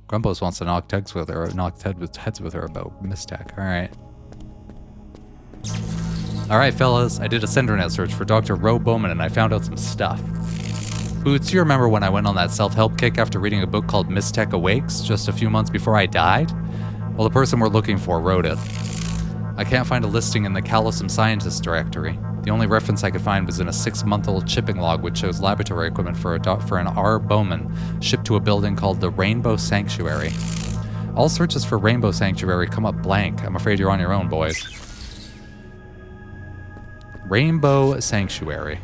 Grumpos wants to knock heads with her about Mistech. Alright. Alright, fellas. I did a Sendernet search for Dr. Ro Bowman and I found out some stuff. Boots, you remember when I went on that self-help kick after reading a book called Mistech Awakes just a few months before I died? Well, the person we're looking for wrote it. I can't find a listing in the Callosum Scientist directory. The only reference I could find was in a 6-month-old shipping log which shows laboratory equipment for an R. Bowman shipped to a building called the Rainbow Sanctuary. All searches for Rainbow Sanctuary come up blank. I'm afraid you're on your own, boys. Rainbow Sanctuary.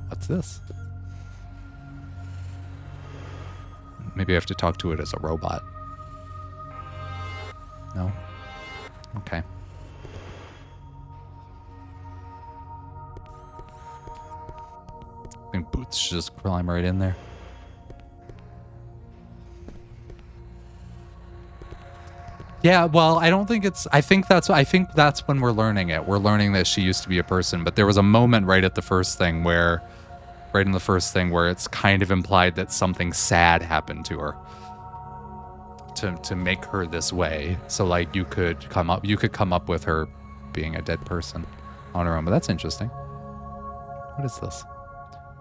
What's this? Maybe I have to talk to it as a robot. No? Okay. I think Boots should just climb right in there. Yeah, well, I don't think it's... I think that's when we're learning it. We're learning that she used to be a person, but there was a moment right at the first thing where... Right in the first thing where it's kind of implied that something sad happened to her. To make her this way. So like you could come up with her being a dead person on her own, but that's interesting. What is this?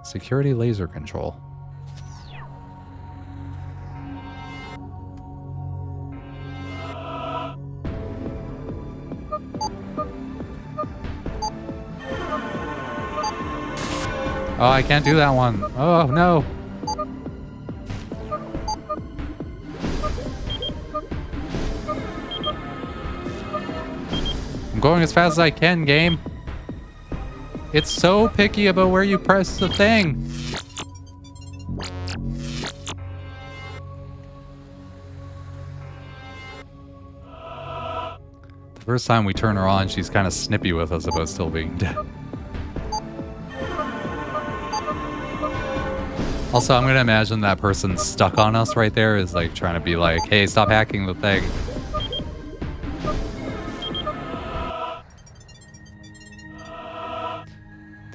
Security laser control. Oh, I can't do that one. Oh, no. I'm going as fast as I can, game. It's so picky about where you press the thing. The first time we turn her on, she's kind of snippy with us about still being dead. Also, I'm going to imagine that person stuck on us right there is like trying to be like, hey, stop hacking the thing.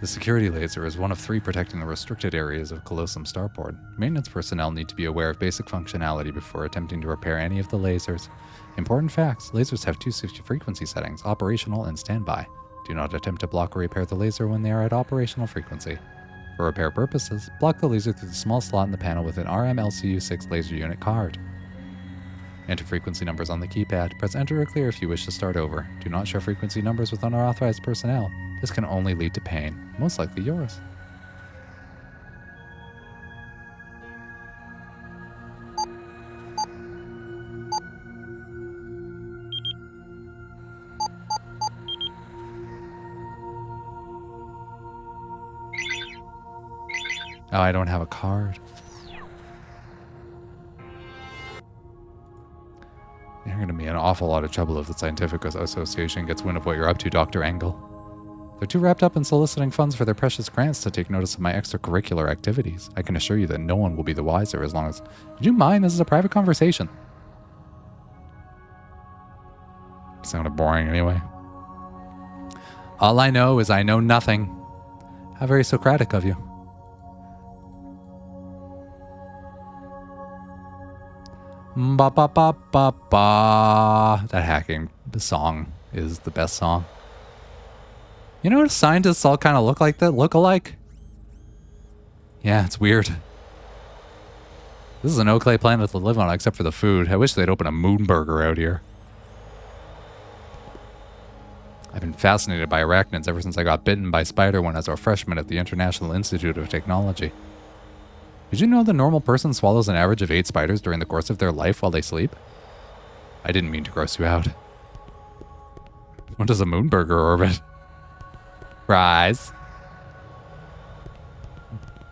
The security laser is one of 3 protecting the restricted areas of Colossum Starport. Maintenance personnel need to be aware of basic functionality before attempting to repair any of the lasers. Important facts. Lasers have 2 frequency settings, operational and standby. Do not attempt to block or repair the laser when they are at operational frequency. For repair purposes, block the laser through the small slot in the panel with an RMLCU6 laser unit card. Enter frequency numbers on the keypad. Press enter or clear if you wish to start over. Do not share frequency numbers with unauthorized personnel. This can only lead to pain, most likely yours. Oh, I don't have a card. You're going to be in an awful lot of trouble if the Scientific Association gets wind of what you're up to, Dr. Engel. They're too wrapped up in soliciting funds for their precious grants to take notice of my extracurricular activities. I can assure you that no one will be the wiser as long as... Would you mind? This is a private conversation. Sounded boring anyway. All I know is I know nothing. How very Socratic of you. Ba ba ba ba ba. That hacking song is the best song. You know what scientists all kind of look like that? Look alike? Yeah, it's weird. This is a no-clay planet to live on except for the food. I wish they'd open a moon burger out here. I've been fascinated by arachnids ever since I got bitten by spider when I was a freshman at the International Institute of Technology. Did you know the normal person swallows an average of 8 spiders during the course of their life while they sleep? I didn't mean to gross you out. What does a moon burger orbit? Fries.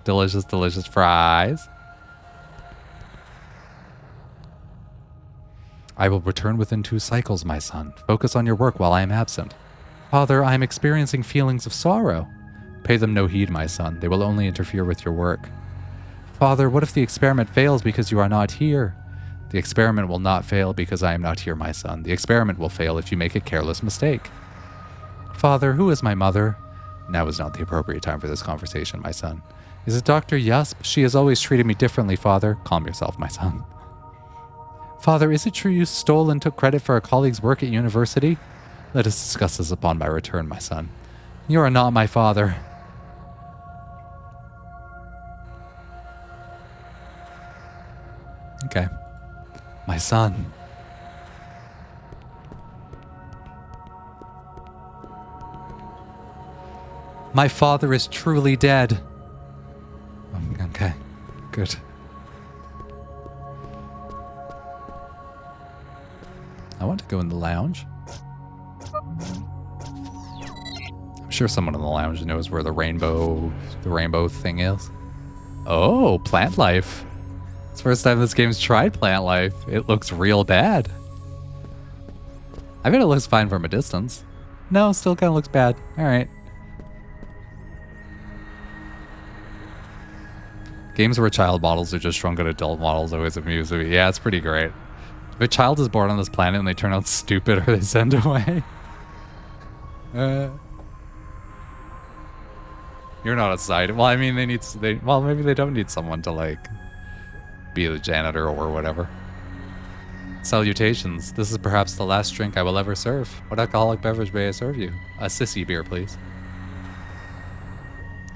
Delicious, delicious fries. I will return within 2 cycles, my son. Focus on your work while I am absent. Father, I am experiencing feelings of sorrow. Pay them no heed, my son. They will only interfere with your work. Father, what if the experiment fails because you are not here? The experiment will not fail because I am not here, my son. The experiment will fail if you make a careless mistake. Father, who is my mother? Now is not the appropriate time for this conversation, my son. Is it Dr. Yusp? She has always treated me differently, Father. Calm yourself, my son. Father, is it true you stole and took credit for a colleague's work at university? Let us discuss this upon my return, my son. You are not my father. Okay. My son. My father is truly dead. Okay, good. I want to go in the lounge. I'm sure someone in the lounge knows where the rainbow thing is. Oh, plant life. It's the first time this game's tried plant life. It looks real bad. I bet it looks fine from a distance. No, still kind of looks bad. All right. Games where child models are just shrunken adult models always amuse me. Yeah, it's pretty great. If a child is born on this planet and they turn out stupid or they send away. You're not a side. Well, I mean, well, maybe they don't need someone to, like, be the janitor or whatever. Salutations. This is perhaps the last drink I will ever serve. What alcoholic beverage may I serve you? A sissy beer, please.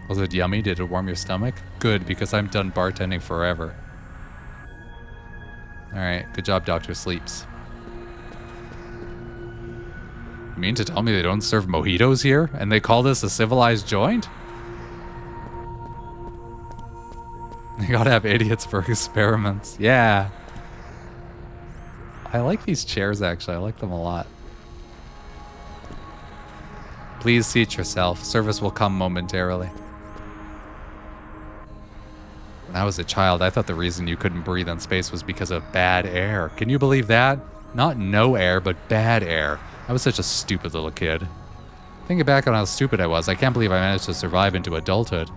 Was it yummy? Did it warm your stomach? Good, because I'm done bartending forever. Alright, good job, Dr. Sleeps. You mean to tell me they don't serve mojitos here? And they call this a civilized joint? You gotta have idiots for experiments. Yeah. I like these chairs, actually. I like them a lot. Please seat yourself. Service will come momentarily. When I was a child, I thought the reason you couldn't breathe in space was because of bad air. Can you believe that? Not no air, but bad air. I was such a stupid little kid. Thinking back on how stupid I was, I can't believe I managed to survive into adulthood.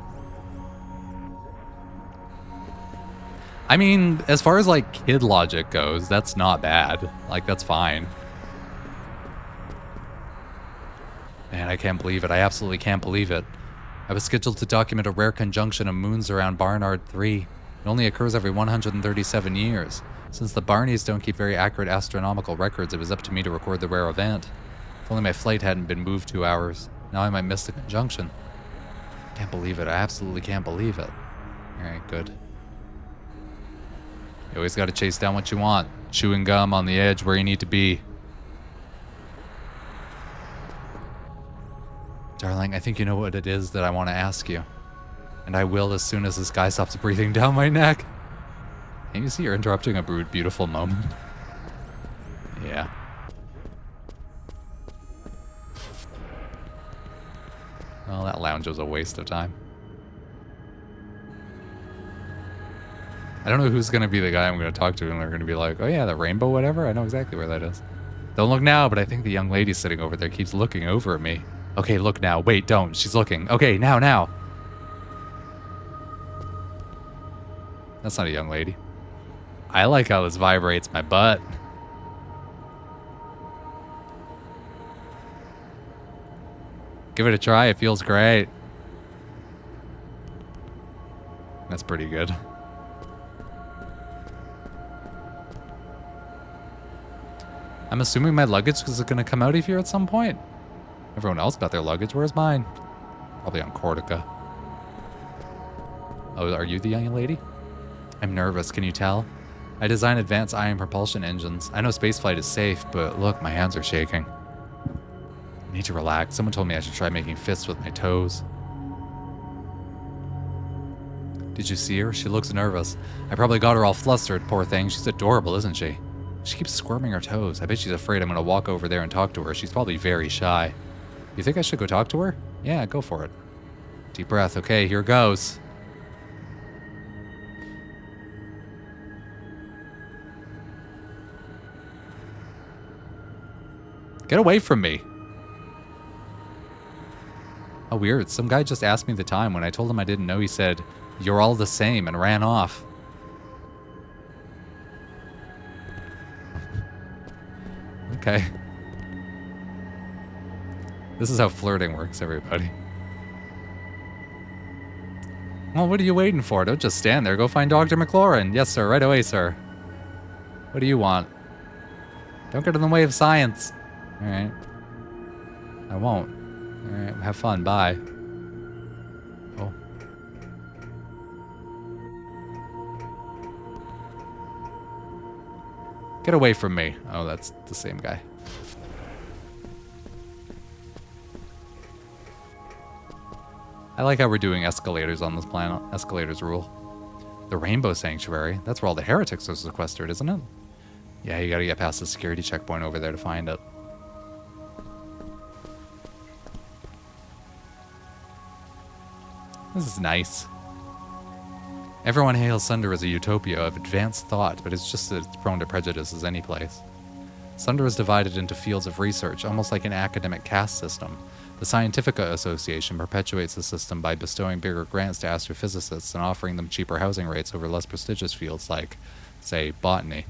I mean, as far as, like, kid logic goes, that's not bad. Like, that's fine. Man, I can't believe it. I absolutely can't believe it. I was scheduled to document a rare conjunction of moons around Barnard 3. It only occurs every 137 years. Since the Barneys don't keep very accurate astronomical records, it was up to me to record the rare event. If only my flight hadn't been moved 2 hours. Now I might miss the conjunction. Can't believe it. I absolutely can't believe it. Alright, good. You always gotta chase down what you want. Chewing gum on the edge where you need to be. Darling, I think you know what it is that I want to ask you. And I will as soon as this guy stops breathing down my neck. Can you see you're interrupting a beautiful moment? Yeah. Well, that lounge was a waste of time. I don't know who's going to be the guy I'm going to talk to, and they're going to be like, oh yeah, the rainbow whatever? I know exactly where that is. Don't look now, but I think the young lady sitting over there keeps looking over at me. Okay, look now. Wait, don't. She's looking. Okay, now. That's not a young lady. I like how this vibrates my butt. Give it a try. It feels great. That's pretty good. I'm assuming my luggage is going to come out of here at some point. Everyone else got their luggage. Where's mine? Probably on Cortica. Oh, are you the young lady? I'm nervous, can you tell? I design advanced ion propulsion engines. I know spaceflight is safe, but look, my hands are shaking. I need to relax. Someone told me I should try making fists with my toes. Did you see her? She looks nervous. I probably got her all flustered, poor thing. She's adorable, isn't she? She keeps squirming her toes. I bet she's afraid I'm going to walk over there and talk to her. She's probably very shy. You think I should go talk to her? Yeah, go for it. Deep breath. Okay, here goes. Get away from me. Oh, weird. Some guy just asked me the time. When I told him I didn't know, he said, "You're all the same," and ran off. Okay. This is how flirting works, everybody. Well, what are you waiting for? Don't just stand there. Go find Dr. McLaurin. Yes, sir. Right away, sir. What do you want? Don't get in the way of science. All right. I won't. All right. Have fun. Bye. Oh. Get away from me. Oh, that's the same guy. I like how we're doing escalators on this planet. Escalators rule. The Rainbow Sanctuary. That's where all the heretics are sequestered, isn't it? Yeah, you gotta get past the security checkpoint over there to find it. This is nice. Everyone hails Sunder as a utopia of advanced thought, but it's just that it's prone to prejudice as any place. Sunder is divided into fields of research, almost like an academic caste system. The Scientifica Association perpetuates the system by bestowing bigger grants to astrophysicists and offering them cheaper housing rates over less prestigious fields like, say, botany.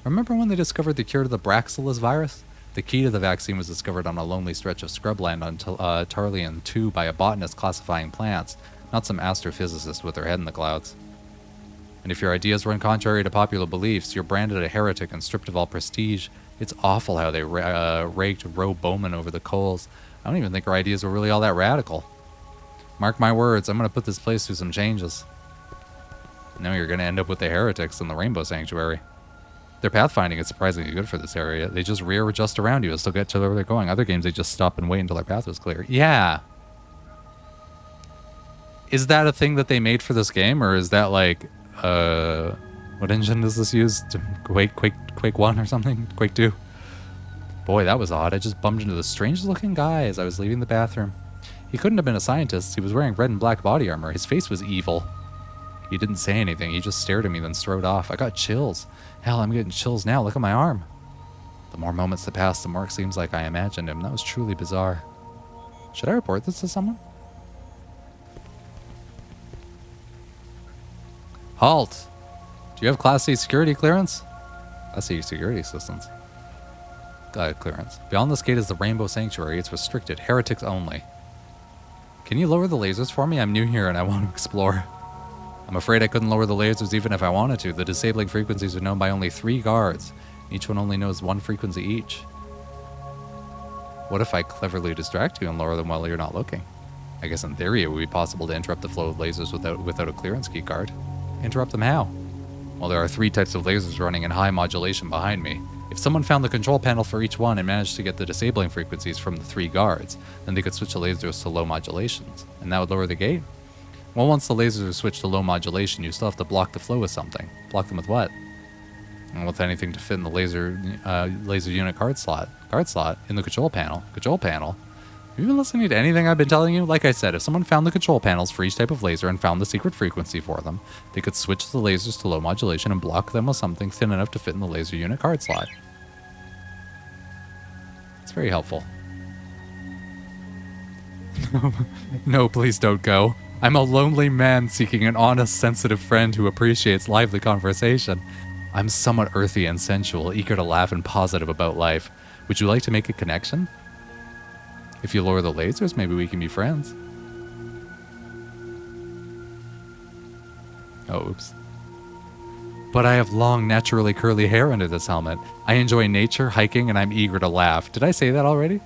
Remember when they discovered the cure to the Braxillus virus? The key to the vaccine was discovered on a lonely stretch of scrubland on Tarlean 2 by a botanist classifying plants, not some astrophysicist with their head in the clouds. And if your ideas run contrary to popular beliefs, you're branded a heretic and stripped of all prestige. It's awful how they raked Ro Bowman over the coals. I don't even think our ideas were really all that radical. Mark my words, I'm going to put this place through some changes. No, you're going to end up with the heretics in the Rainbow Sanctuary. Their pathfinding is surprisingly good for this area. They just rear-adjust around you and still get to where they're going. Other games, they just stop and wait until their path was clear. Yeah. Is that a thing that they made for this game, or is that like, what engine does this use? Quake 1 or something? Quake 2? Boy, that was odd. I just bumped into the strangest looking guy as I was leaving the bathroom. He couldn't have been a scientist. He was wearing red and black body armor. His face was evil. He didn't say anything. He just stared at me, then strode off. I got chills. Hell, I'm getting chills now. Look at my arm. The more moments that pass, the more it seems like I imagined him. That was truly bizarre. Should I report this to someone? Halt! Do you have Class C security clearance? Class C security assistance. Clearance. Beyond this gate is the Rainbow Sanctuary. It's restricted. Heretics only. Can you lower the lasers for me? I'm new here and I want to explore. I'm afraid I couldn't lower the lasers even if I wanted to. The disabling frequencies are known by only 3 guards. Each one only knows 1 frequency each. What if I cleverly distract you and lower them while you're not looking? I guess in theory it would be possible to interrupt the flow of lasers without a clearance key card. Interrupt them how? Well, there are 3 types of lasers running in high modulation behind me. If someone found the control panel for each one and managed to get the disabling frequencies from the 3 guards, then they could switch the lasers to low modulations, and that would lower the gate. Well, once the lasers are switched to low modulation, you still have to block the flow with something. Block them with what? Well, with anything to fit in the laser unit card slot. Card slot in the control panel. Control panel? Have you been listening to anything I've been telling you? Like I said, if someone found the control panels for each type of laser and found the secret frequency for them, they could switch the lasers to low modulation and block them with something thin enough to fit in the laser unit card slot. It's very helpful. No, please don't go. I'm a lonely man seeking an honest, sensitive friend who appreciates lively conversation. I'm somewhat earthy and sensual, eager to laugh and positive about life. Would you like to make a connection? If you lower the lasers, maybe we can be friends. Oh, oops. But I have long, naturally curly hair under this helmet. I enjoy nature, hiking, and I'm eager to laugh. Did I say that already?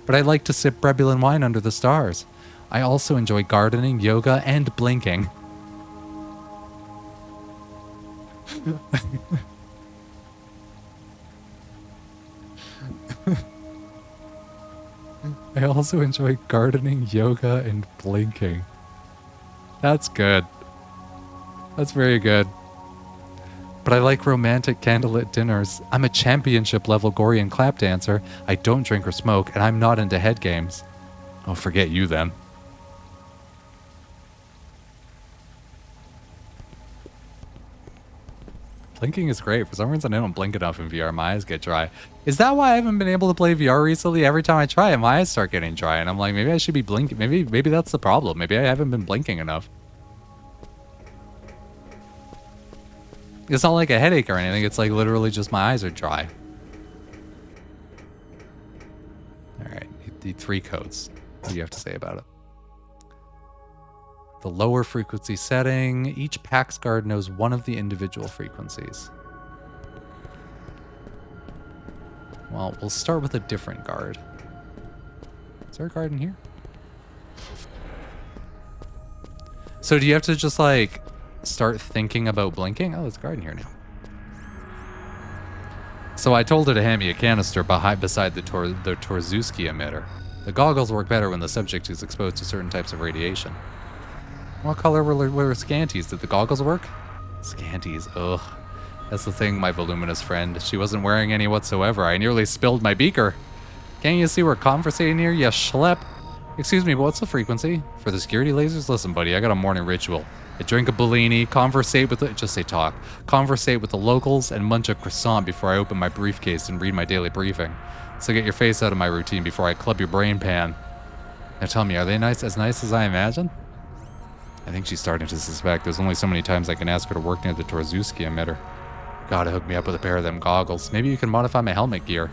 But I like to sip Brebulin wine under the stars. I also enjoy gardening, yoga, and blinking. I also enjoy gardening, yoga, and blinking. That's good. That's very good. But I like romantic candlelit dinners. I'm a championship level Gorian clap dancer. I don't drink or smoke, and I'm not into head games. Oh, forget you then. Blinking is great. For some reason, I don't blink enough in VR. My eyes get dry. Is that why I haven't been able to play VR recently? Every time I try it, my eyes start getting dry, and I'm like, maybe I should be blinking. Maybe that's the problem. Maybe I haven't been blinking enough. It's not like a headache or anything. It's like literally just my eyes are dry. All right, the 3 codes. What do you have to say about it? The lower frequency setting. Each PAX guard knows one of the individual frequencies. Well, we'll start with a different guard. Is there a guard in here? So do you have to just like start thinking about blinking? Oh, there's a guard in here now. So I told her to hand me a canister beside the Torzuski emitter. The goggles work better when the subject is exposed to certain types of radiation. What color were scanties? Did the goggles work? Scanties, ugh. That's the thing, my voluminous friend. She wasn't wearing any whatsoever. I nearly spilled my beaker. Can't you see we're conversating here, you schlep? Excuse me, but what's the frequency? For the security lasers? Listen, buddy, I got a morning ritual. I drink a Bellini, conversate with just say talk. Conversate with the locals and munch a croissant before I open my briefcase and read my daily briefing. So get your face out of my routine before I club your brain pan. Now tell me, are they as nice as I imagine? I think she's starting to suspect. There's only so many times I can ask her to work near the Torzuski emitter. Gotta hook me up with a pair of them goggles. Maybe you can modify my helmet gear.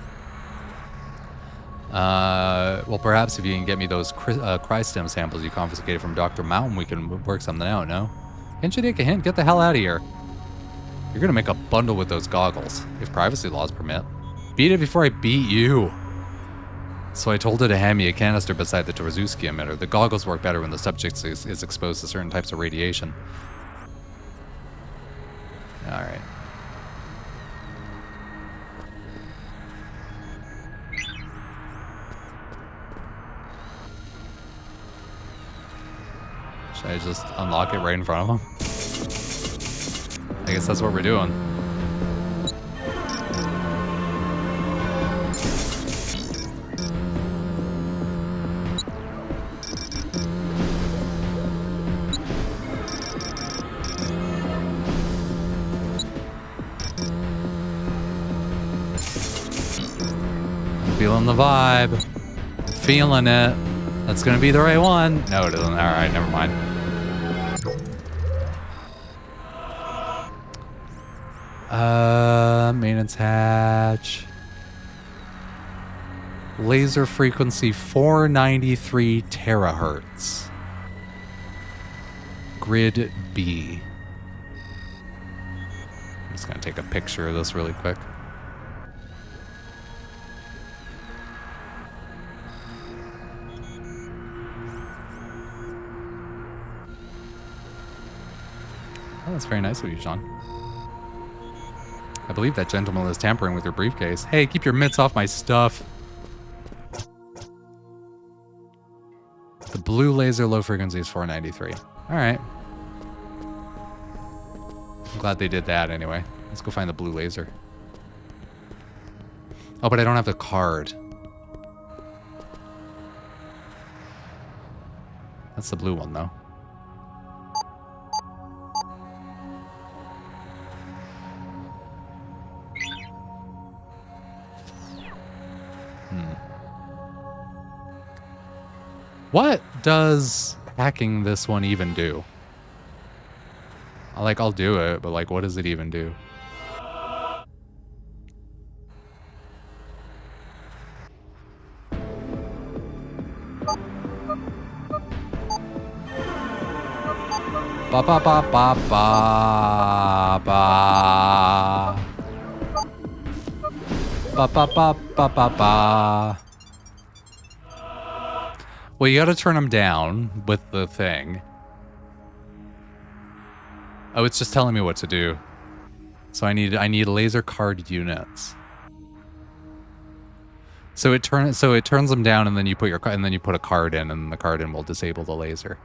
Well, perhaps if you can get me those cry-stem samples you confiscated from Dr. Mountain, we can work something out, no? Can't you take a hint? Get the hell out of here. You're gonna make a bundle with those goggles, if privacy laws permit. Beat it before I beat you. So I told her to hand me a canister beside the Torzuski emitter. The goggles work better when the subject is exposed to certain types of radiation. Alright. Should I just unlock it right in front of him? I guess that's what we're doing. Feeling the vibe. Feeling it. That's gonna be the right one. No, it doesn't. Alright, never mind. Maintenance hatch. Laser frequency 493 terahertz. Grid B. I'm just gonna take a picture of this really quick. Oh, that's very nice of you, Sean. I believe that gentleman is tampering with your briefcase. Hey, keep your mitts off my stuff. The blue laser low frequency is 493. All right. I'm glad they did that anyway. Let's go find the blue laser. Oh, but I don't have the card. That's the blue one, though. What does hacking this one even do? I'll do it, but like, what does it even do? Ba ba ba ba ba ba. Ba ba ba ba ba ba. Well, you gotta turn them down with the thing. Oh, it's just telling me what to do. So I need laser card units. So it turns them down, and then you put a card in, and the card in will disable the laser.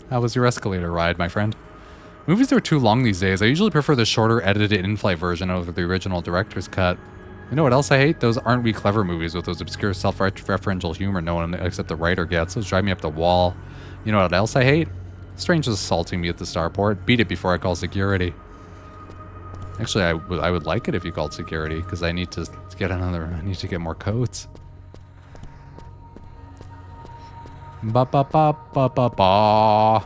How was your escalator ride, my friend? Movies are too long these days. I usually prefer the shorter, edited in-flight version over the original director's cut. You know what else I hate? Those Aren't We Clever movies with those obscure self-referential humor no one except the writer gets. Those drive me up the wall. You know what else I hate? Strangers assaulting me at the starport. Beat it before I call security. Actually, I would like it if you called security, because I need to get more codes. Ba ba ba ba ba ba.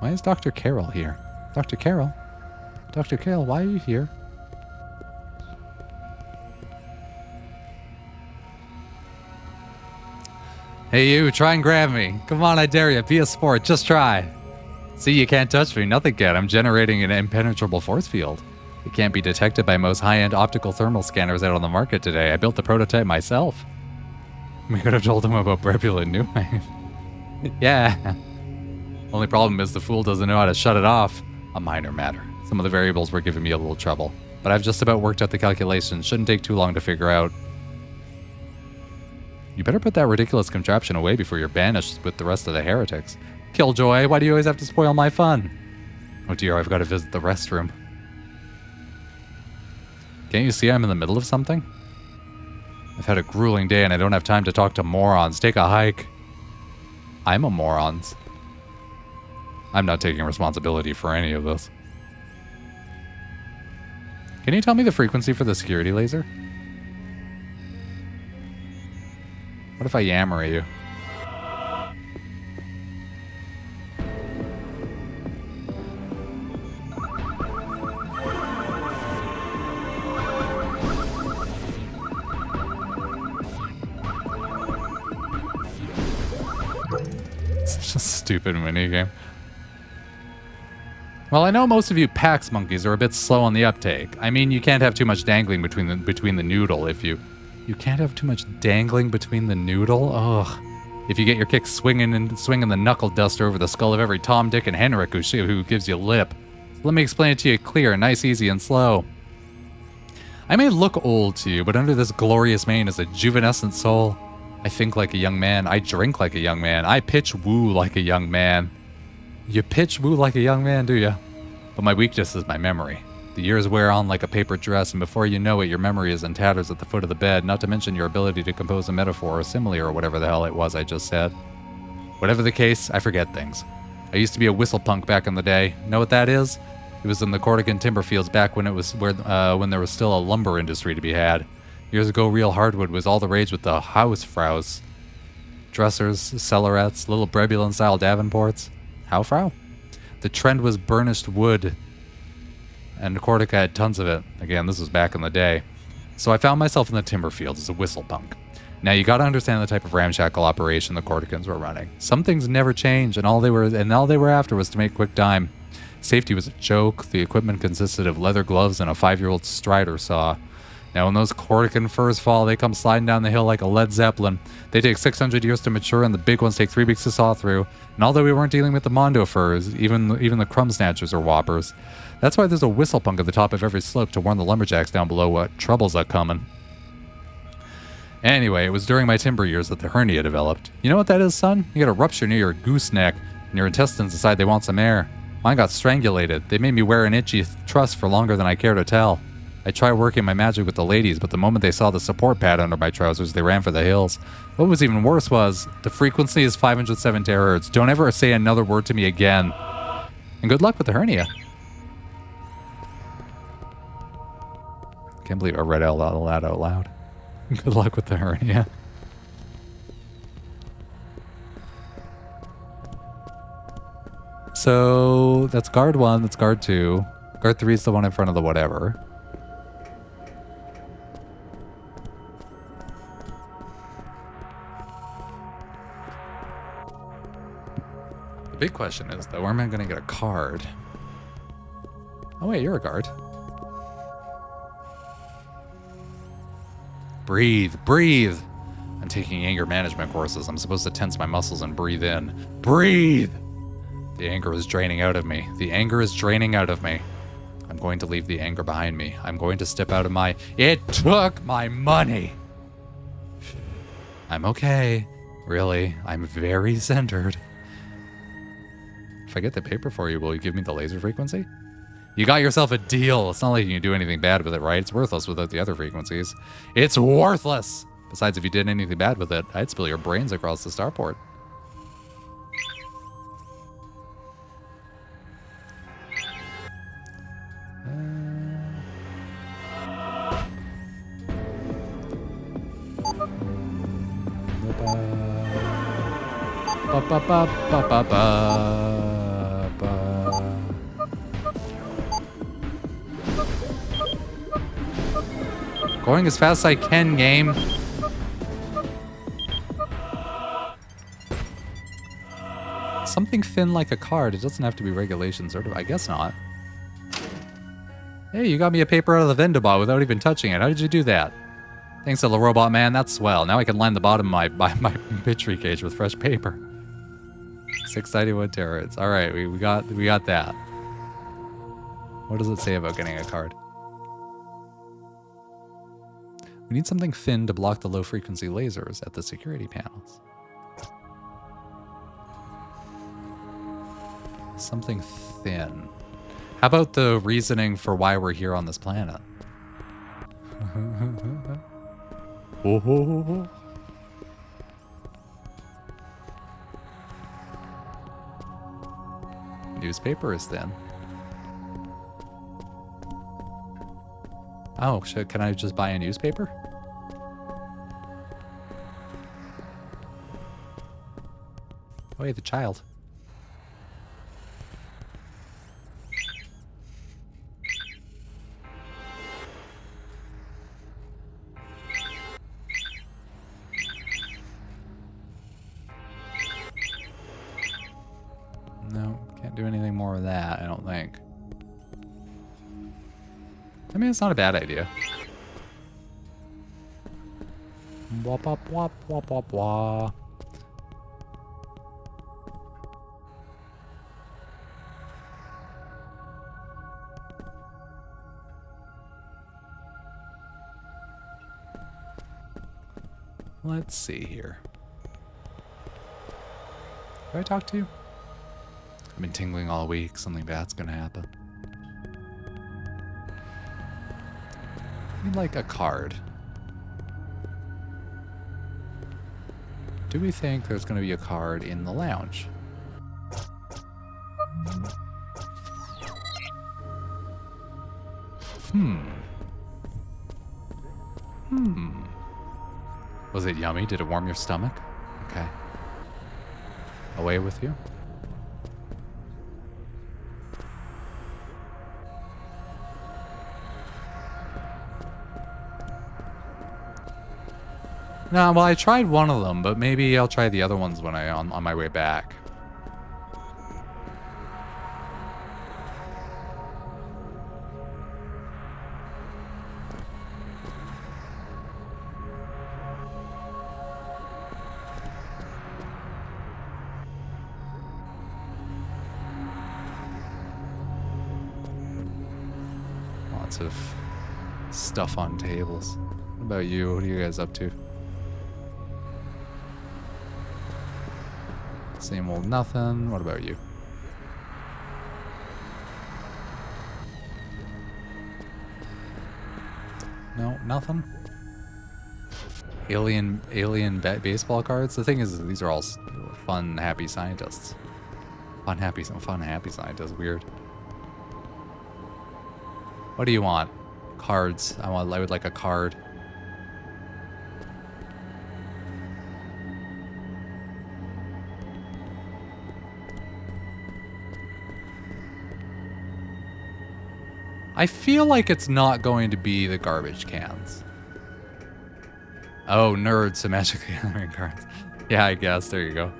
Why is Dr. Carroll here? Dr. Carroll? Dr. Carroll, why are you here? Hey you, try and grab me. Come on, I dare you. Be a sport, just try. See, you can't touch me. Nothing can. I'm generating an impenetrable force field. It can't be detected by most high-end optical thermal scanners out on the market today. I built the prototype myself. We could have told him about Brepula Newman. Yeah. Only problem is the fool doesn't know how to shut it off. A minor matter. Some of the variables were giving me a little trouble. But I've just about worked out the calculations. Shouldn't take too long to figure out. You better put that ridiculous contraption away before you're banished with the rest of the heretics. Killjoy, why do you always have to spoil my fun? Oh dear, I've got to visit the restroom. Can't you see I'm in the middle of something? I've had a grueling day and I don't have time to talk to morons. Take a hike. I'm a morons. I'm not taking responsibility for any of this. Can you tell me the frequency for the security laser? What if I yammer you? Such a stupid minigame. Well, I know most of you PAX monkeys are a bit slow on the uptake. I mean, you can't have too much dangling between the noodle if you... You can't have too much dangling between the noodle? Ugh. If you get your kick swinging the knuckle duster over the skull of every Tom, Dick, and Henrik who gives you lip. Let me explain it to you clear, nice, easy, and slow. I may look old to you, but under this glorious mane is a juvenescent soul. I think like a young man. I drink like a young man. I pitch woo like a young man. You pitch woo like a young man, do you? But my weakness is my memory. The years wear on like a paper dress, and before you know it, your memory is in tatters at the foot of the bed, not to mention your ability to compose a metaphor or simile or whatever the hell it was I just said. Whatever the case, I forget things. I used to be a whistle punk back in the day. Know what that is? It was in the Cortican timber fields back when when there was still a lumber industry to be had. Years ago, real hardwood was all the rage with the Hausfraus. Dressers, cellarettes, little Brebulan-style Davenports. Hausfrau? The trend was burnished wood, and Aquatakat had tons of it. Again, this was back in the day. So I found myself in the timber fields as a whistle punk. Now you gotta understand the type of ramshackle operation the Corticans were running. Some things never change, and all they were after was to make quick dime. Safety was a joke. The equipment consisted of leather gloves and a 5-year-old Strider saw. Now when those Cortican furs fall, they come sliding down the hill like a Led Zeppelin. They take 600 years to mature, and the big ones take 3 weeks to saw through. And although we weren't dealing with the Mondo furs, even the crumb snatchers are whoppers. That's why there's a whistle punk at the top of every slope to warn the lumberjacks down below what troubles are coming. Anyway, it was during my timber years that the hernia developed. You know what that is, son? You got a rupture near your gooseneck, and your intestines decide they want some air. Mine got strangulated. They made me wear an itchy truss for longer than I care to tell. I tried working my magic with the ladies, but the moment they saw the support pad under my trousers, they ran for the hills. What was even worse was, the frequency is 507 terahertz. Don't ever say another word to me again. And good luck with the hernia. Can't believe I read that out loud. Good luck with the hernia. So, that's guard 1, that's guard 2. Guard 3 is the one in front of the whatever. The big question is, though, where am I going to get a card? Oh wait, you're a guard. Breathe, breathe! I'm taking anger management courses. I'm supposed to tense my muscles and breathe in. Breathe! The anger is draining out of me. The anger is draining out of me. I'm going to leave the anger behind me. I'm going to step out of my... It took my money! I'm okay. Really, I'm very centered. If I get the paper for you, will you give me the laser frequency? You got yourself a deal. It's not like you can do anything bad with it, right? It's worthless without the other frequencies. It's worthless! Besides, if you did anything bad with it, I'd spill your brains across the starport. ba ba ba ba ba ba. Going as fast as I can, game. Something thin like a card. It doesn't have to be regulation certified. I guess not. Hey, you got me a paper out of the vendor bot without even touching it. How did you do that? Thanks to the robot man. That's swell. Now I can line the bottom of my pitchery cage with fresh paper. 691 turrets. All right, we got that. What does it say about getting a card? We need something thin to block the low frequency lasers at the security panels. Something thin. How about the reasoning for why we're here on this planet? Oh. Newspaper is thin. Oh, shit, can I just buy a newspaper? Oh, hey, the child. No, can't do anything more with that, I don't think. I mean, it's not a bad idea. Wop wop wop wop wop wop. Let's see here. Who do I talk to? I've been tingling all week. Something bad's gonna happen. We'd like a card. Do we think there's gonna be a card in the lounge? Was it yummy? Did it warm your stomach? Okay. Away with you. No, well, I tried one of them, but maybe I'll try the other ones when on my way back. Lots of stuff on tables. What about you? What are you guys up to? Same old nothing. What about you? No, nothing. Alien baseball cards. The thing is, these are all fun, happy scientists. Fun, happy scientists. Weird. What do you want? Cards. I would like a card. I feel like it's not going to be the garbage cans. Oh, nerds, so magically gathering cards. Yeah, I guess. There you go.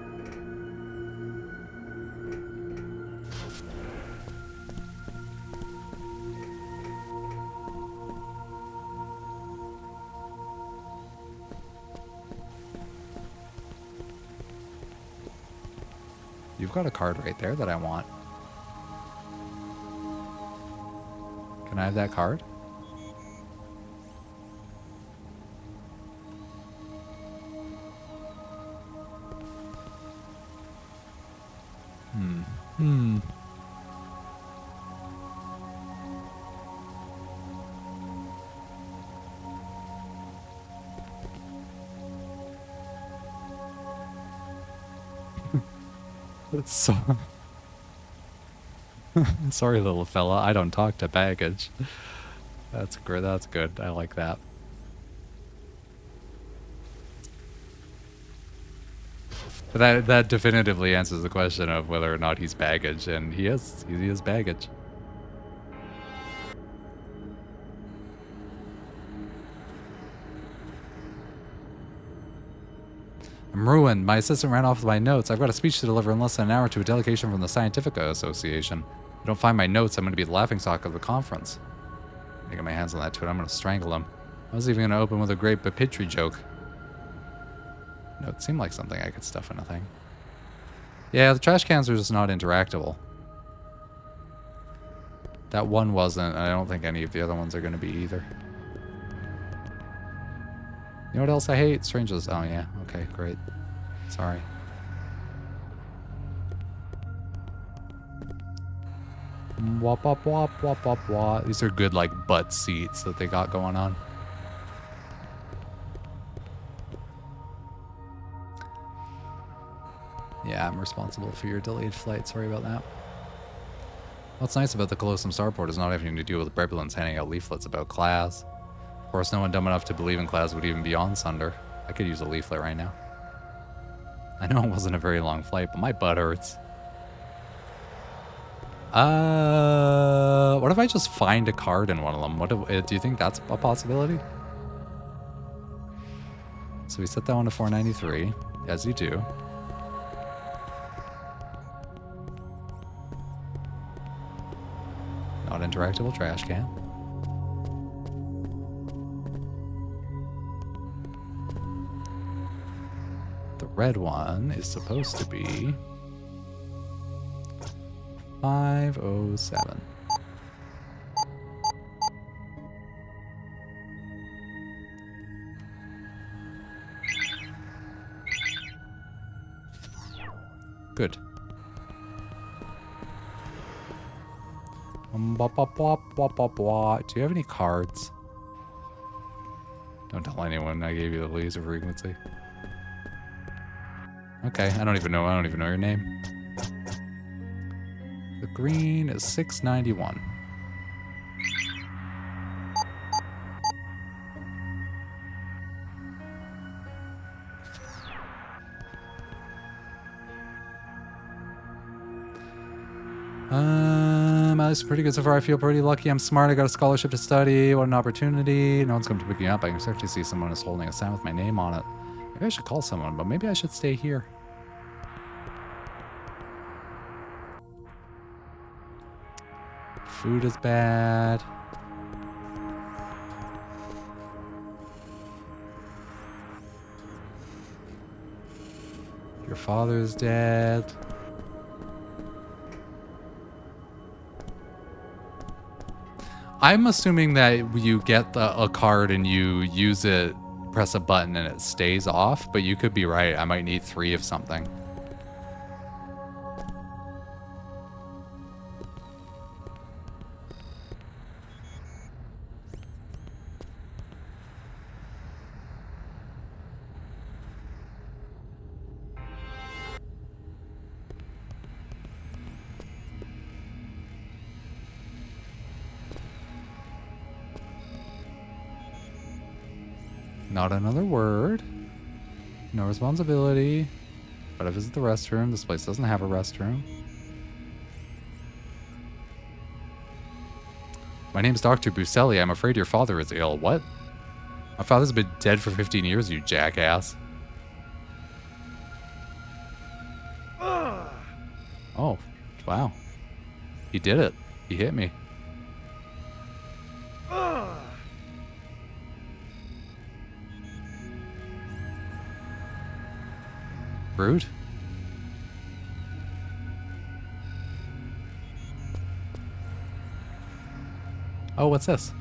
You've got a card right there that I want. Can I have that card? So sorry, little fella. I don't talk to baggage. That's good. That's good. I like that. But that definitively answers the question of whether or not he's baggage, and he is baggage. I'm ruined. My assistant ran off with my notes. I've got a speech to deliver in less than an hour to a delegation from the Scientific Association. If I don't find my notes, I'm going to be the laughingstock of the conference. I get my hands on that twit. I'm going to strangle him. I was even going to open with a great Bapitri joke. No, it seemed like something I could stuff in a thing. Yeah, the trash cans are just not interactable. That one wasn't, and I don't think any of the other ones are going to be either. You know what else I hate? Strangers. Oh, yeah. Okay, great. Sorry. Wop, wop, wop, wop, wop, wop. These are good, like, butt seats that they got going on. Yeah, I'm responsible for your delayed flight. Sorry about that. What's nice about the Colosseum Starport is not having to deal with Brebulins handing out leaflets about class. Of course, no one dumb enough to believe in class would even be on Sunder. I could use a leaflet right now. I know it wasn't a very long flight, but my butt hurts. What if I just find a card in one of them? What do you think that's a possibility? So we set that one to 493, as you do. Not interactable trash can. The red one is supposed to be 507. Good. Bop, bop, bop, bop, bop, bop. Do you have any cards? Don't tell anyone I gave you the laser frequency. Okay, I don't even know your name. The green is 691. It's pretty good so far. I feel pretty lucky. I'm smart. I got a scholarship to study. What an opportunity. No one's come to pick me up. I can certainly see someone is holding a sign with my name on it. Maybe I should call someone, but maybe I should stay here. Food is bad. Your father's dead. I'm assuming that you get a card and you use it, press a button, and it stays off, but you could be right. I might need 3 of something. Not another word. No responsibility. But I visit the restroom. This place doesn't have a restroom. My name's Dr. Buselli. I'm afraid your father is ill. What? My father's been dead for 15 years, you jackass. Oh, wow. He did it. He hit me. Rude. Oh, what's this?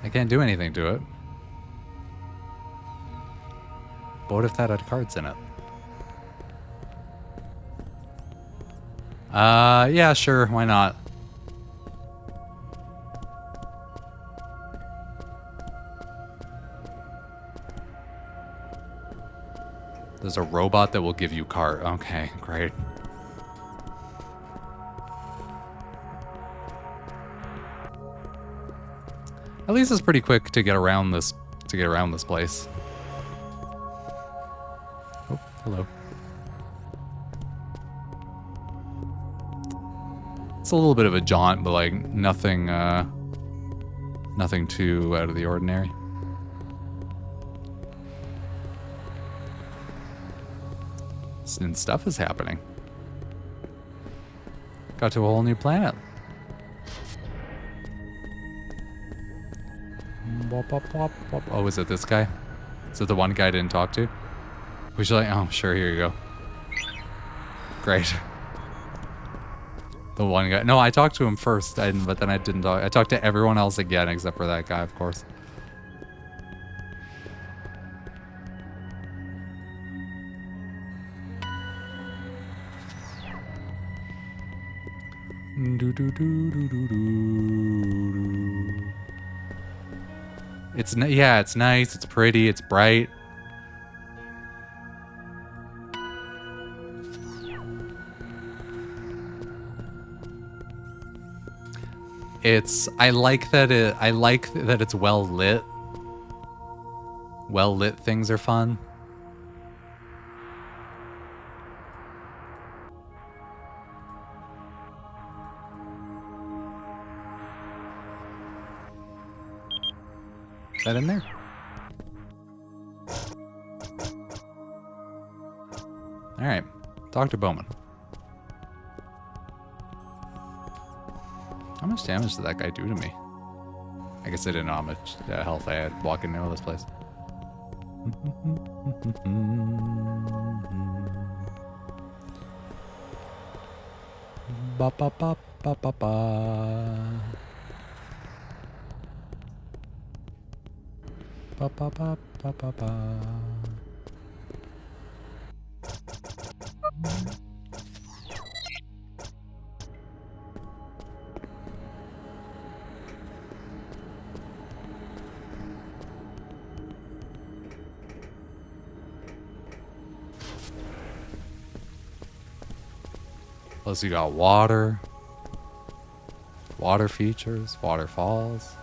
I can't do anything to it. But what if that had cards in it? Yeah, sure, why not? There's a robot that will give you card. Okay, great. At least it's pretty quick to get around this place. Oh, hello. It's a little bit of a jaunt, but like nothing too out of the ordinary. And stuff is happening. Got to a whole new planet. Oh, is it this guy? Is it the one guy I didn't talk to? We should like, oh, sure, here you go. Great. The one guy. No, I talked to him first, but then I didn't talk. I talked to everyone else again except for that guy, of course. Yeah, it's nice, it's pretty, it's bright. I like that it's well lit. Well lit things are fun. Is that in there? Alright. Dr. Bowman. How much damage did that guy do to me? I guess I didn't know how much health I had walking into this place. Ba ba ba ba ba ba. Ba ba ba ba ba ba. Plus you got water features, waterfalls.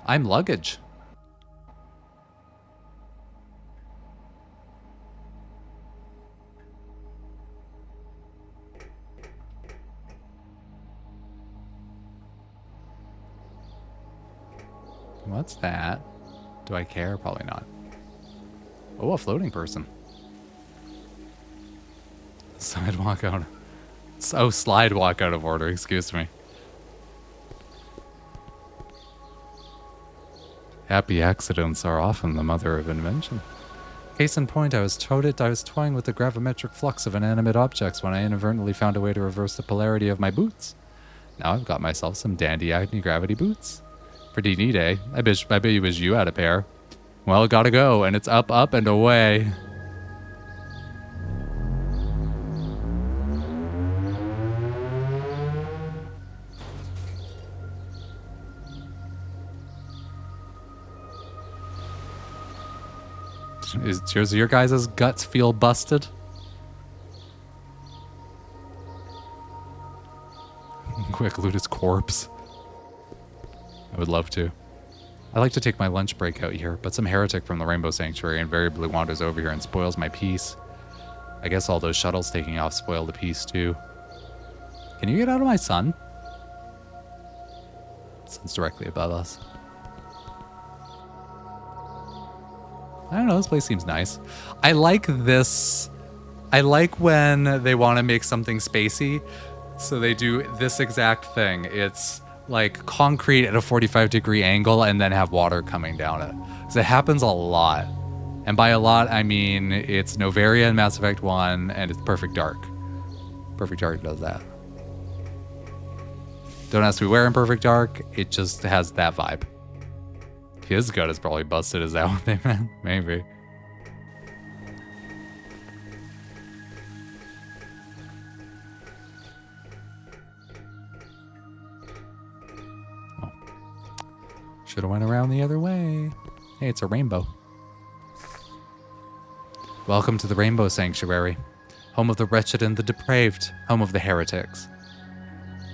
I'm luggage. What's that? Do I care? Probably not. Oh, a floating person. Sidewalk out. Oh, slide walk out of order. Excuse me. Happy accidents are often the mother of invention. Case in point, I was toying with the gravimetric flux of inanimate objects when I inadvertently found a way to reverse the polarity of my boots. Now I've got myself some dandy anti-gravity boots. Pretty neat, eh? I bet you wish you had a pair. Well, gotta go, and it's up, up, and away. Does your guys' guts feel busted? Quick, loot his corpse. I would love to. I like to take my lunch break out here, but some heretic from the Rainbow Sanctuary invariably wanders over here and spoils my peace. I guess all those shuttles taking off spoil the peace too. Can you get out of my sun? Sun's directly above us. I don't know, this place seems nice. I like this. I like when they want to make something spacey, so they do this exact thing. It's like concrete at a 45-degree angle and then have water coming down it. So it happens a lot. And by a lot, I mean it's Novaria in Mass Effect 1 and it's Perfect Dark. Perfect Dark does that. Don't ask me where in Perfect Dark, it just has that vibe. His gut is probably busted, is that what they meant? Maybe. Oh. Should have went around the other way. Hey, it's a rainbow. Welcome to the Rainbow Sanctuary. Home of the wretched and the depraved. Home of the heretics.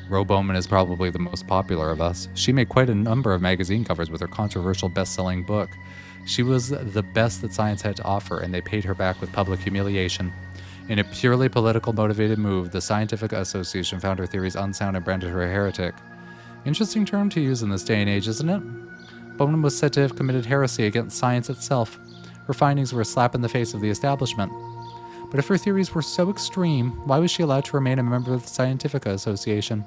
Ro Bowman is probably the most popular of us. She made quite a number of magazine covers with her controversial best-selling book. She was the best that science had to offer, and they paid her back with public humiliation. In a purely political motivated move, the Scientific Association found her theories unsound and branded her a heretic. Interesting term to use in this day and age, isn't it? Bowman was said to have committed heresy against science itself. Her findings were a slap in the face of the establishment. But if her theories were so extreme, why was she allowed to remain a member of the Scientific Association?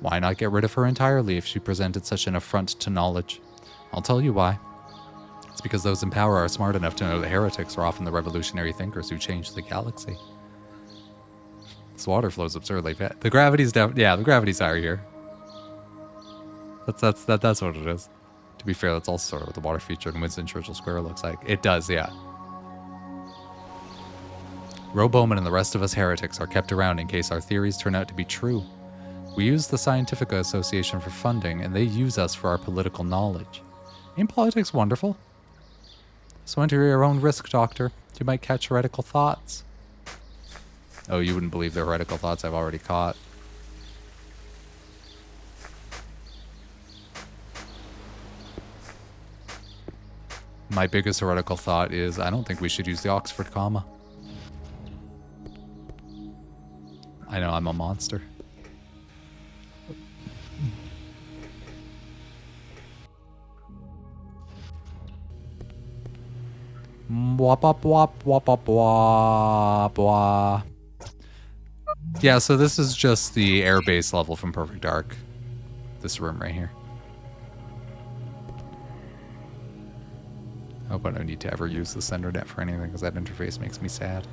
Why not get rid of her entirely if she presented such an affront to knowledge? I'll tell you why. It's because those in power are smart enough to know that heretics are often the revolutionary thinkers who change the galaxy. This water flows absurdly fast. The gravity's down. Yeah, the gravity's higher here. That's what it is. To be fair, that's also sort of what the water feature in Winston Churchill Square looks like. It does, yeah. Ro Bowman and the rest of us heretics are kept around in case our theories turn out to be true. We use the Scientific Association for funding, and they use us for our political knowledge. Ain't politics wonderful? So enter your own risk, Doctor. You might catch heretical thoughts. Oh, you wouldn't believe the heretical thoughts I've already caught. My biggest heretical thought is I don't think we should use the Oxford comma. I know, I'm a monster. Wop wop wop wop wop wop wop. Yeah, so this is just the airbase level from Perfect Dark. This room right here. I hope I don't need to ever use the sender net for anything because that interface makes me sad.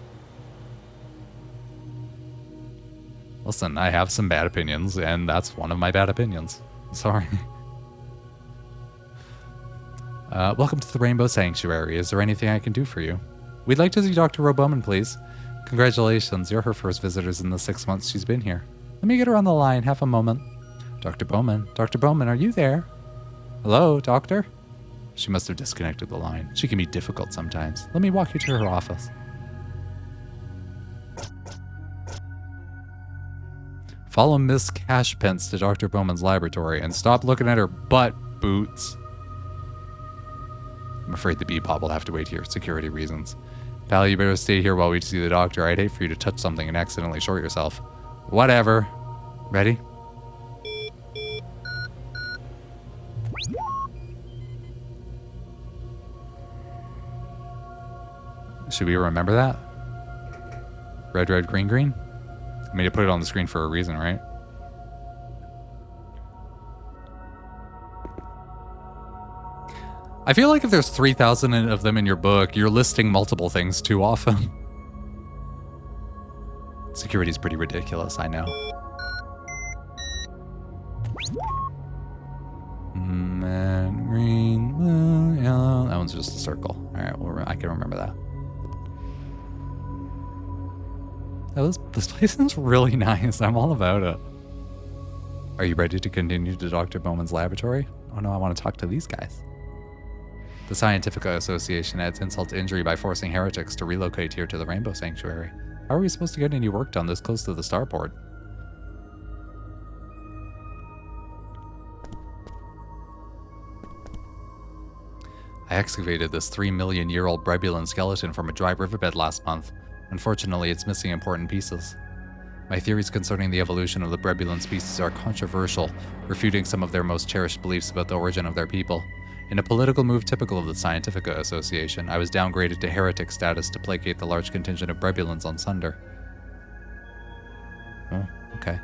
Listen, I have some bad opinions, and that's one of my bad opinions. Sorry. Welcome to the Rainbow Sanctuary. Is there anything I can do for you? We'd like to see Dr. Ro Bowman, please. Congratulations, you're her first visitors in the 6 months she's been here. Let me get her on the line, have a moment. Dr. Bowman, are you there? Hello, Doctor? She must have disconnected the line. She can be difficult sometimes. Let me walk you to her office. Follow Miss Cashpence to Dr. Bowman's laboratory and stop looking at her butt, Boots. I'm afraid the Bebop will have to wait here, security reasons. Pal, you better stay here while we see the doctor. I'd hate for you to touch something and accidentally short yourself. Whatever. Ready? Should we remember that? Red, red, green, green? I mean, you put it on the screen for a reason, right? I feel like if there's 3,000 of them in your book, you're listing multiple things too often. Security's pretty ridiculous, I know. Red, green, blue, yellow. That one's just a circle. Alright, well, I can remember that. Oh, this place is really nice. I'm all about it. Are you ready to continue to Dr. Bowman's laboratory? Oh no, I want to talk to these guys. The Scientific Association adds insult to injury by forcing heretics to relocate here to the Rainbow Sanctuary. How are we supposed to get any work done this close to the starport? I excavated this 3-million-year-old Brebulan skeleton from a dry riverbed last month. Unfortunately, it's missing important pieces. My theories concerning the evolution of the Brebulan species are controversial, refuting some of their most cherished beliefs about the origin of their people. In a political move typical of the Scientific Association, I was downgraded to heretic status to placate the large contingent of Brebulans on Sunder. Oh, okay.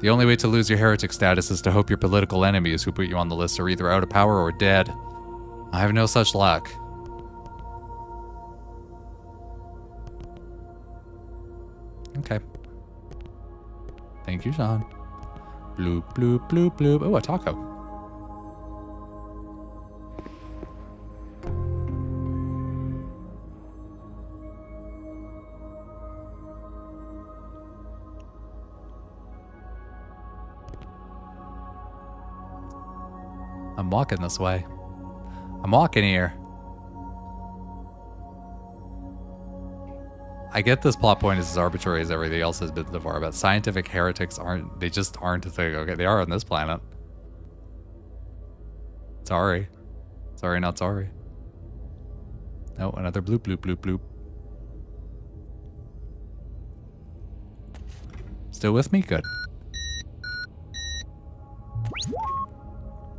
The only way to lose your heretic status is to hope your political enemies who put you on the list are either out of power or dead. I have no such luck. Okay. Thank you, Sean. Bloop, bloop, bloop, bloop. Oh, a taco. I'm walking this way. I'm walking here. I get this plot point is as arbitrary as everything else has been so far, but scientific heretics aren't, they just aren't a thing. Okay, they are on this planet. Sorry. Sorry, not sorry. Oh, another bloop, bloop, bloop, bloop. Still with me? Good.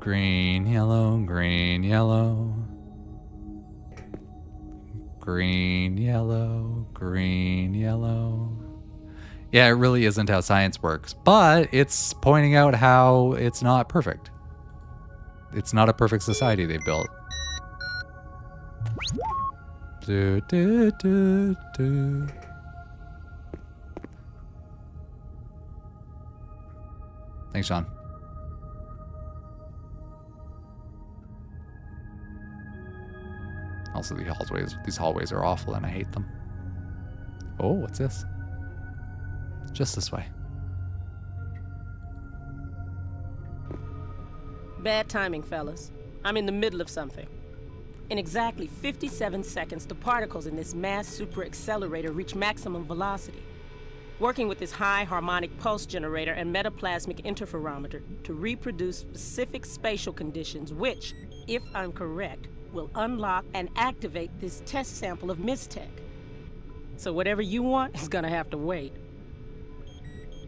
Green, yellow, green, yellow. Green, yellow, green, yellow. Yeah, it really isn't how science works, but it's pointing out how it's not perfect. It's not a perfect society they've built. Do, do, do, do. Thanks, Sean. Also, these hallways are awful and I hate them. Oh, what's this? Just this way. Bad timing, fellas. I'm in the middle of something. In exactly 57 seconds, the particles in this mass super accelerator reach maximum velocity. Working with this high harmonic pulse generator and metaplasmic interferometer to reproduce specific spatial conditions which, if I'm correct, will unlock and activate this test sample of Mistech. So whatever you want is gonna have to wait.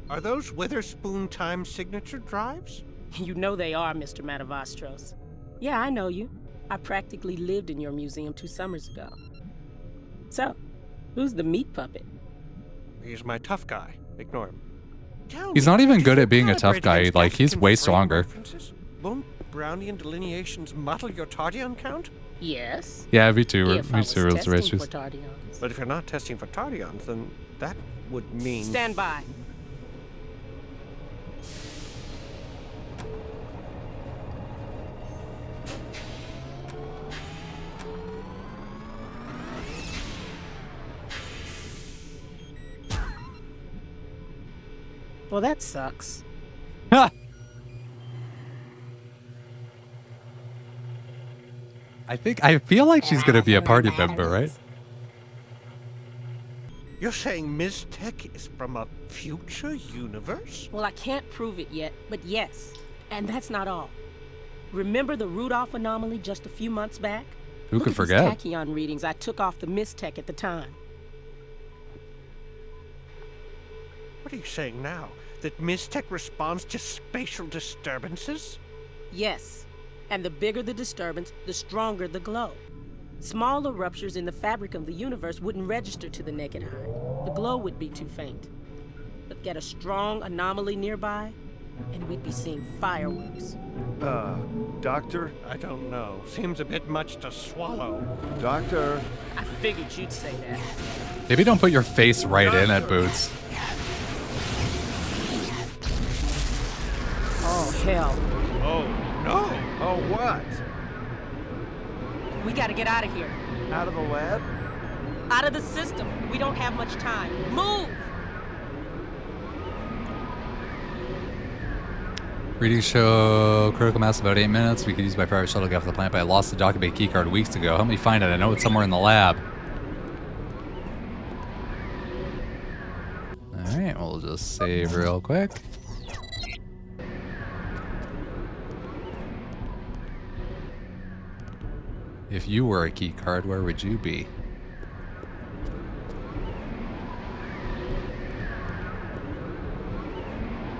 Are those Witherspoon time signature drives? You know they are, Mr. Matavastros. Yeah, I know you. I practically lived in your museum 2 summers ago. So, who's the meat puppet? He's my tough guy. Ignore him. Tell He's me, not even did good you at being a tough calibrate guy. against Like, he's African way frame stronger. references? Won't Brownian delineations muddle your Tardion count? Yes. Yeah, me too. If I Me was too. testing for Tardions. But if you're not testing for Tardions, then that would mean... Stand by. Well, that sucks. Ha! I feel like she's gonna be a party member, right? You're saying Ms. Tech is from a future universe? Well, I can't prove it yet, but yes. And that's not all. Remember the Rudolph anomaly just a few months back? Who Look could at forget? these tachyon readings I took off the Mistech at the time. What are you saying now? That Ms. Tech responds to spatial disturbances? Yes. And the bigger the disturbance, the stronger the glow. Smaller ruptures in the fabric of the universe wouldn't register to the naked eye. The glow would be too faint. But get a strong anomaly nearby, and we'd be seeing fireworks. Doctor? I don't know. Seems a bit much to swallow. Doctor? I figured you'd say that. Maybe don't put your face right in it, Boots. Oh, hell. Oh, no! Oh, what? We gotta get out of here. Out of the lab? Out of the system. We don't have much time. Move! Readings show critical mass about 8 minutes. We could use my private shuttle to get off the planet, but I lost the document keycard weeks ago. Help me find it. I know it's somewhere in the lab. Alright, we'll just save real quick. If you were a key card, where would you be?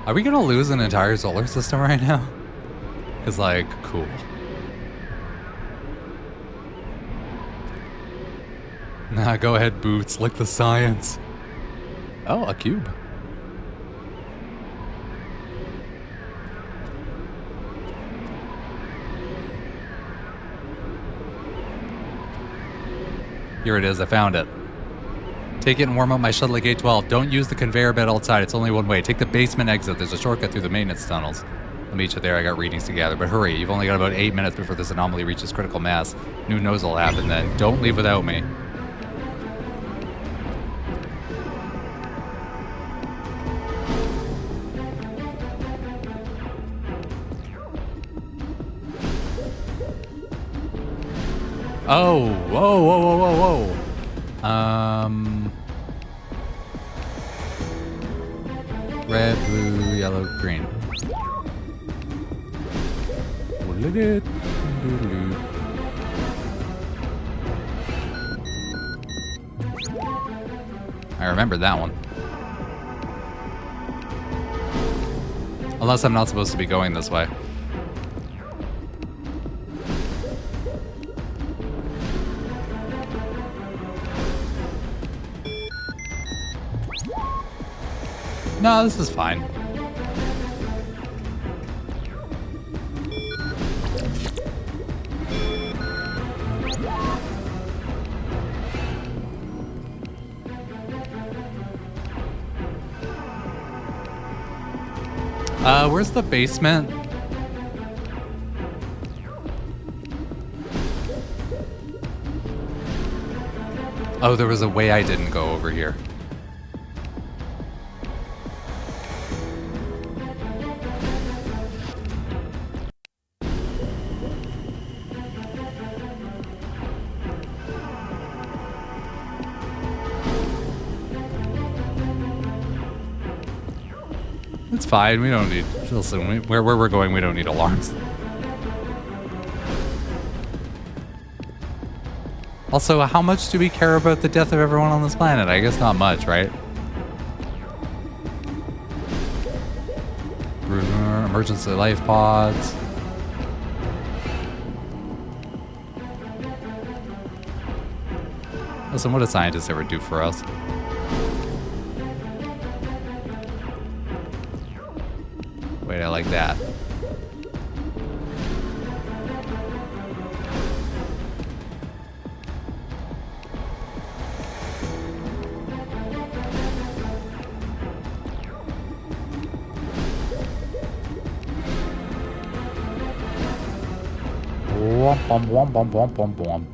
Are we gonna lose an entire solar system right now? It's like, cool. Nah, go ahead, Boots. Lick the science. Oh, a cube. Here it is, I found it. Take it and warm up my shuttle at gate 12. Don't use the conveyor belt outside, it's only one way. Take the basement exit, there's a shortcut through the maintenance tunnels. I'll meet you there, I got readings to gather. But hurry, you've only got about 8 minutes before this anomaly reaches critical mass. Who knows what'll happen then. Don't leave without me. Oh, whoa, whoa, whoa, whoa, whoa. red, blue, yellow, green. I remember that one. Unless I'm not supposed to be going this way. No, this is fine. Where's the basement? Oh, there was a way I didn't go over here. It's fine. We don't need. Listen, where we're going, we don't need alarms. Also, how much do we care about the death of everyone on this planet? I guess not much, right? Emergency life pods. Listen, what do scientists ever do for us? Wait, I like that. Womp, womp, womp, womp, womp, womp.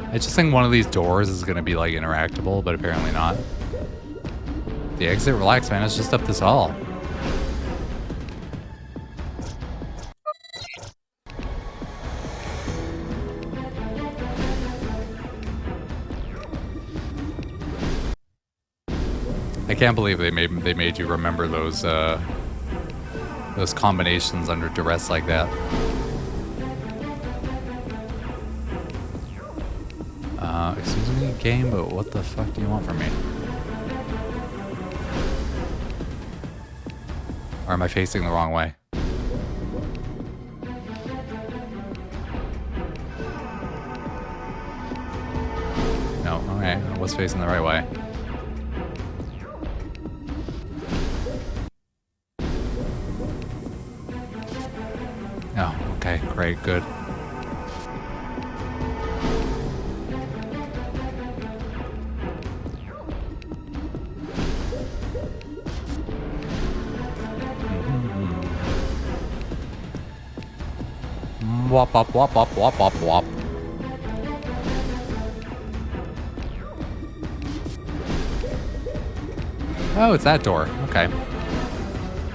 I just think one of these doors is going to be like interactable, but apparently not. The exit, relax, man. It's just up this hall. I can't believe they made you remember those combinations under duress like that. Excuse me, game, but what the fuck do you want from me? Or am I facing the wrong way? No, okay, I was facing the right way. Oh, okay, great, good. Wop, wop, wop, wop, wop, wop, wop. Oh, it's that door. Okay.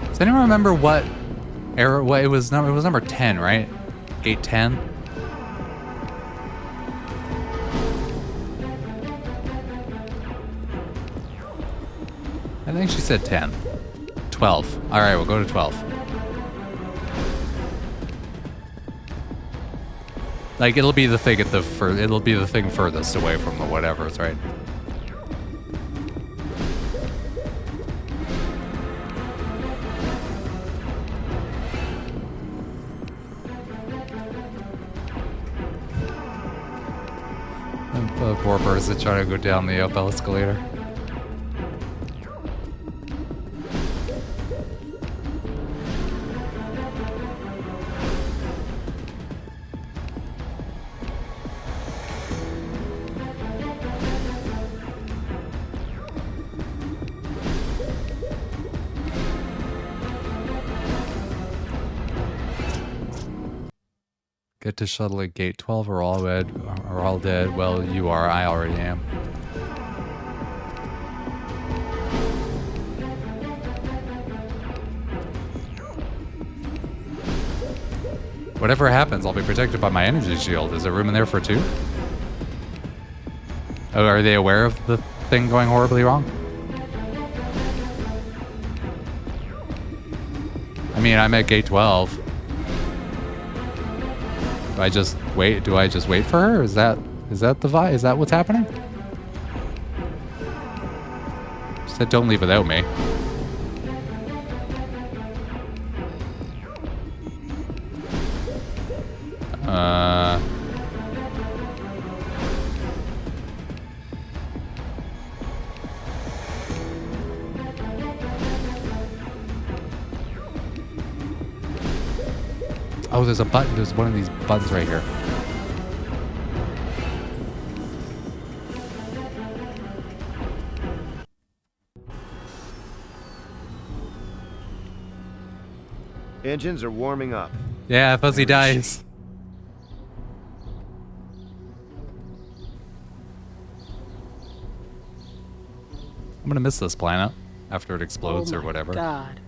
Does anyone remember what error? What it was? It was number 10, right? Gate 10. I think she said 10. 12. All right, we'll go to 12. Like, it'll be the thing at the it'll be the thing furthest away from the whatever's, right? The poor person trying to go down the up escalator. Get to shuttle at gate 12 or all dead. Well, you are. I already am. Whatever happens, I'll be protected by my energy shield. Is there room in there for two? Oh, are they aware of the thing going horribly wrong? I mean, I'm at gate 12. Do I just wait? Do I just wait for her? Is that the vibe? Is that what's happening? She said, "Don't leave without me." Oh, there's a button. There's one of these buttons right here. Engines are warming up. Yeah, Fuzzy dies. I'm gonna miss this planet after it explodes or whatever. God.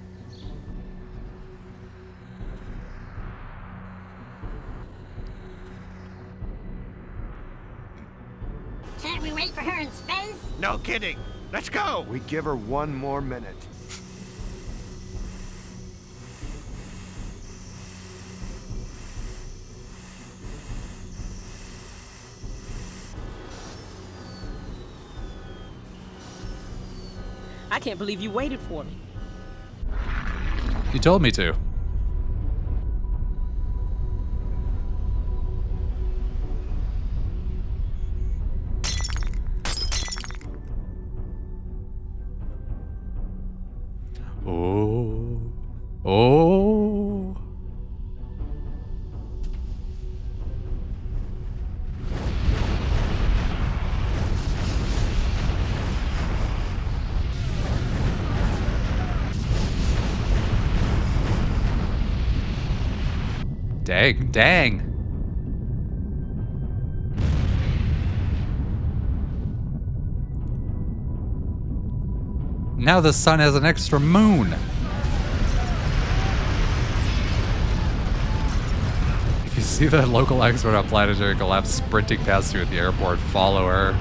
Can't we wait for her in space? No kidding. Let's go. We give her one more minute. I can't believe you waited for me. You told me to. Oh. Oh. Dang, dang. Now the sun has an extra moon. If you see that local expert on planetary collapse sprinting past you at the airport, follow her.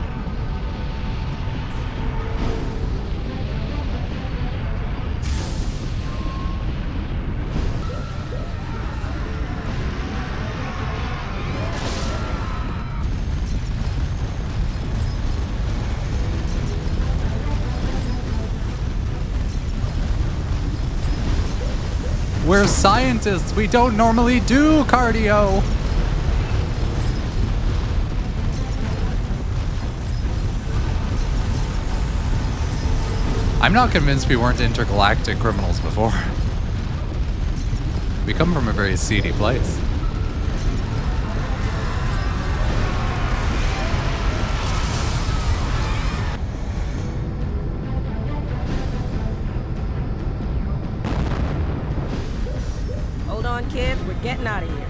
We're scientists. We don't normally do cardio. I'm not convinced we weren't intergalactic criminals before. We come from a very seedy place. Hold on, kids. We're getting out of here.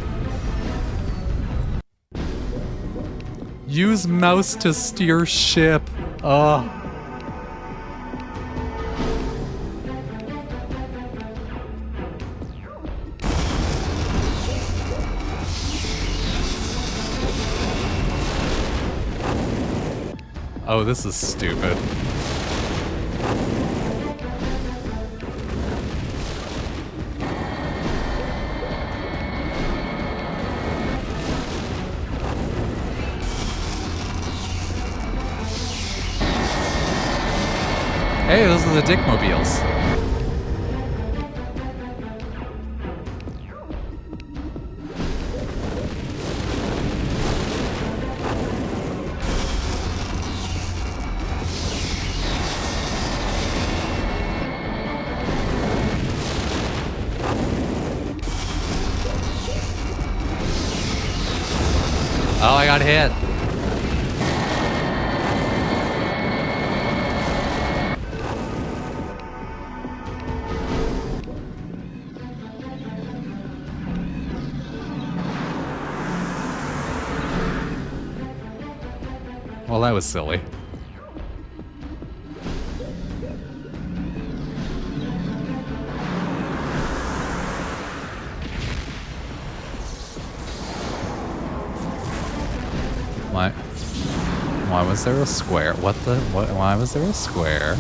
Use mouse to steer ship. Ugh. Oh, this is stupid. Hey, those are the Dickmobiles. Oh, I got hit. Well, that was silly. What? Why was there a square? Why was there a square?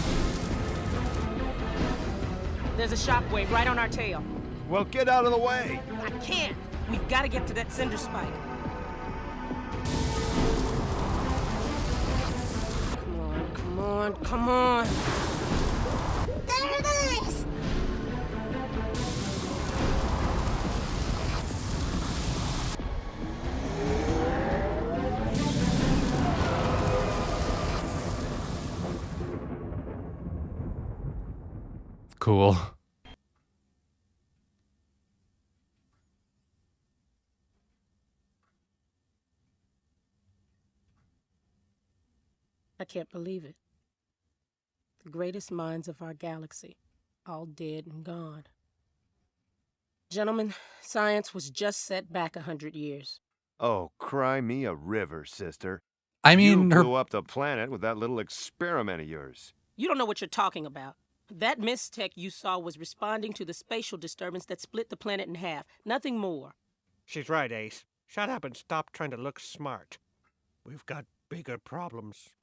There's a shockwave right on our tail. Well, get out of the way! I can't. We've got to get to that cinder spike. Come on, come on. There it is! Cool. I can't believe it. The greatest minds of our galaxy, all dead and gone. Gentlemen, science was just set back 100 years. Oh, cry me a river, sister. I You mean, blew up the planet with that little experiment of yours. You don't know what you're talking about. That mistech you saw was responding to the spatial disturbance that split the planet in half. Nothing more. She's right, Ace. Shut up and stop trying to look smart. We've got bigger problems.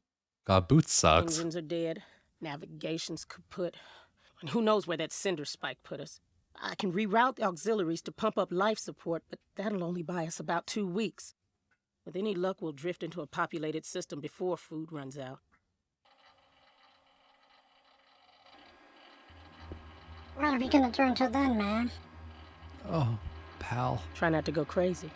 God, Boots sucks. Engines are dead. Navigation's kaput. And who knows where that cinder spike put us. I can reroute the auxiliaries to pump up life support, but that'll only buy us about 2 weeks. With any luck, we'll drift into a populated system before food runs out. What are we gonna do until then, man? Oh, pal. Try not to go crazy.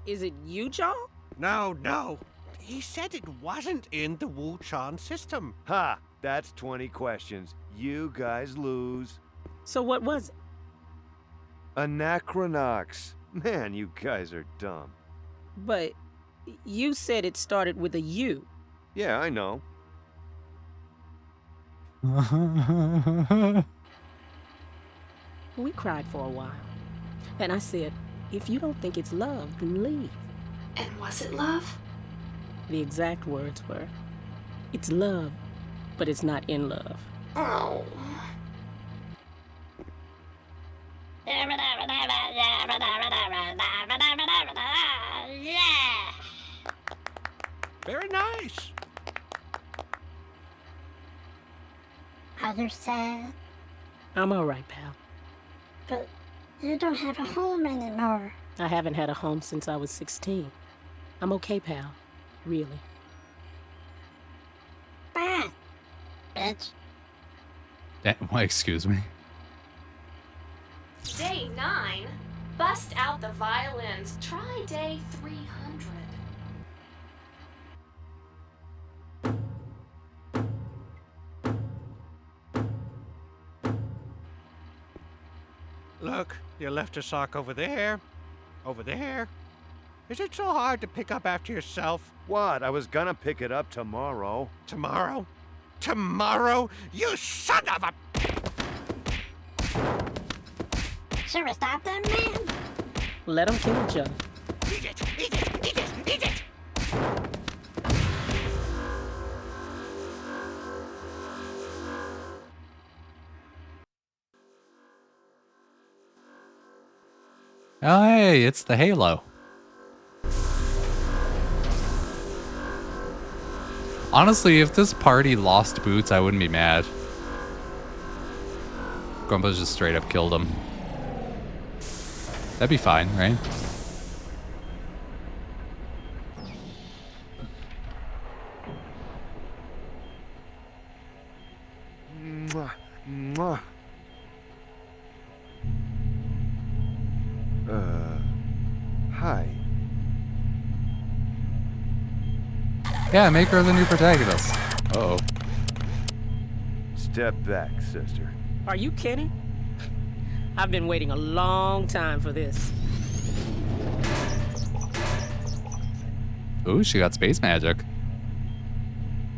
Is it you, John? No. He said it wasn't in the Wu-Chan system. Ha! That's 20 questions. You guys lose. So what was it? Anachronox. Man, you guys are dumb. But you said it started with a U. Yeah, I know. We cried for a while. And I said, if you don't think it's love, then leave. And was it love? The exact words were, it's love, but it's not in love. Oh. Yeah! Very nice. Are you sad? I'm all right, pal. But you don't have a home anymore. I haven't had a home since I was 16. I'm okay, pal. Really. Bye, bitch. Why, excuse me. Day 9. Bust out the violins. Try day 300. Look, you left a sock over there. Over there. Is it so hard to pick up after yourself? What? I was gonna pick it up tomorrow. Tomorrow? Tomorrow? You son of a... Should we stop them, man? Let them kill each other. Eat it! Eat it! Eat it! Eat it! Oh, hey, it's the Halo. Honestly, if this party lost Boots, I wouldn't be mad. Grumpa's just straight up killed him. That'd be fine, right? Mwah, mwah. Hi. Yeah, make her the new protagonist. Uh-oh. Step back, sister. Are you kidding? I've been waiting a long time for this. Ooh, she got space magic.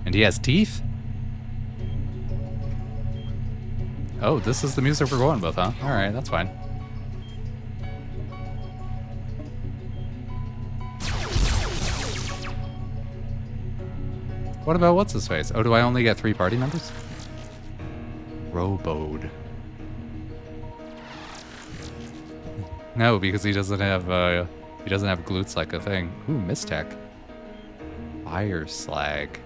And he has teeth? Oh, this is the music we're going with, huh? Alright, that's fine. What about what's-his-face? Oh, do I only get 3 party members? Robode. No, because he doesn't have He doesn't have glutes like a thing. Ooh, Mistech. Fire slag.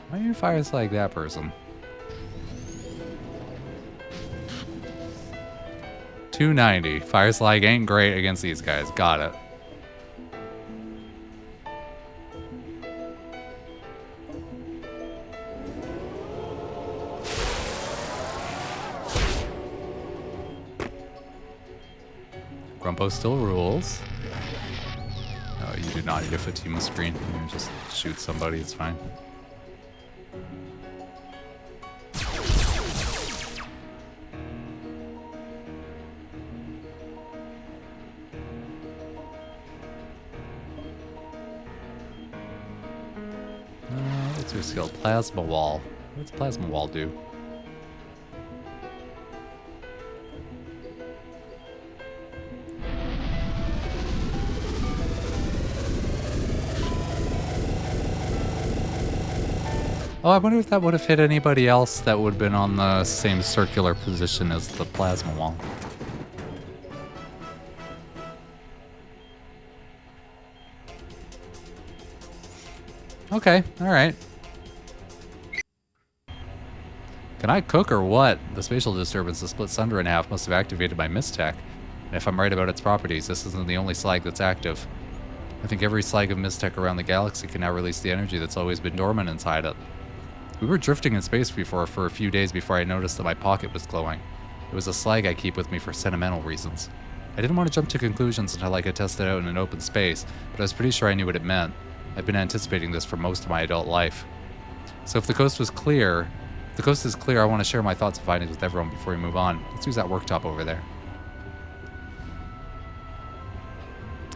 Why are you fire slag that person? 290. Fire slag ain't great against these guys. Got it. Grumpo still rules. No, you do not need a Fatima screen. You can just shoot somebody, it's fine. What's your skill? Plasma wall. What's plasma wall do? Oh, I wonder if that would have hit anybody else that would have been on the same circular position as the plasma wall. Okay, alright. Can I cook or what? The spatial disturbance that split Sunder in half must have activated my Mistech. And if I'm right about its properties, this isn't the only slag that's active. I think every slag of Mistech around the galaxy can now release the energy that's always been dormant inside it. We were drifting in space before for a few days before I noticed that my pocket was glowing. It was a slag I keep with me for sentimental reasons. I didn't want to jump to conclusions until I could test it out in an open space, but I was pretty sure I knew what it meant. I've been anticipating this for most of my adult life. So if the coast is clear, I want to share my thoughts and findings with everyone before we move on. Let's use that worktop over there.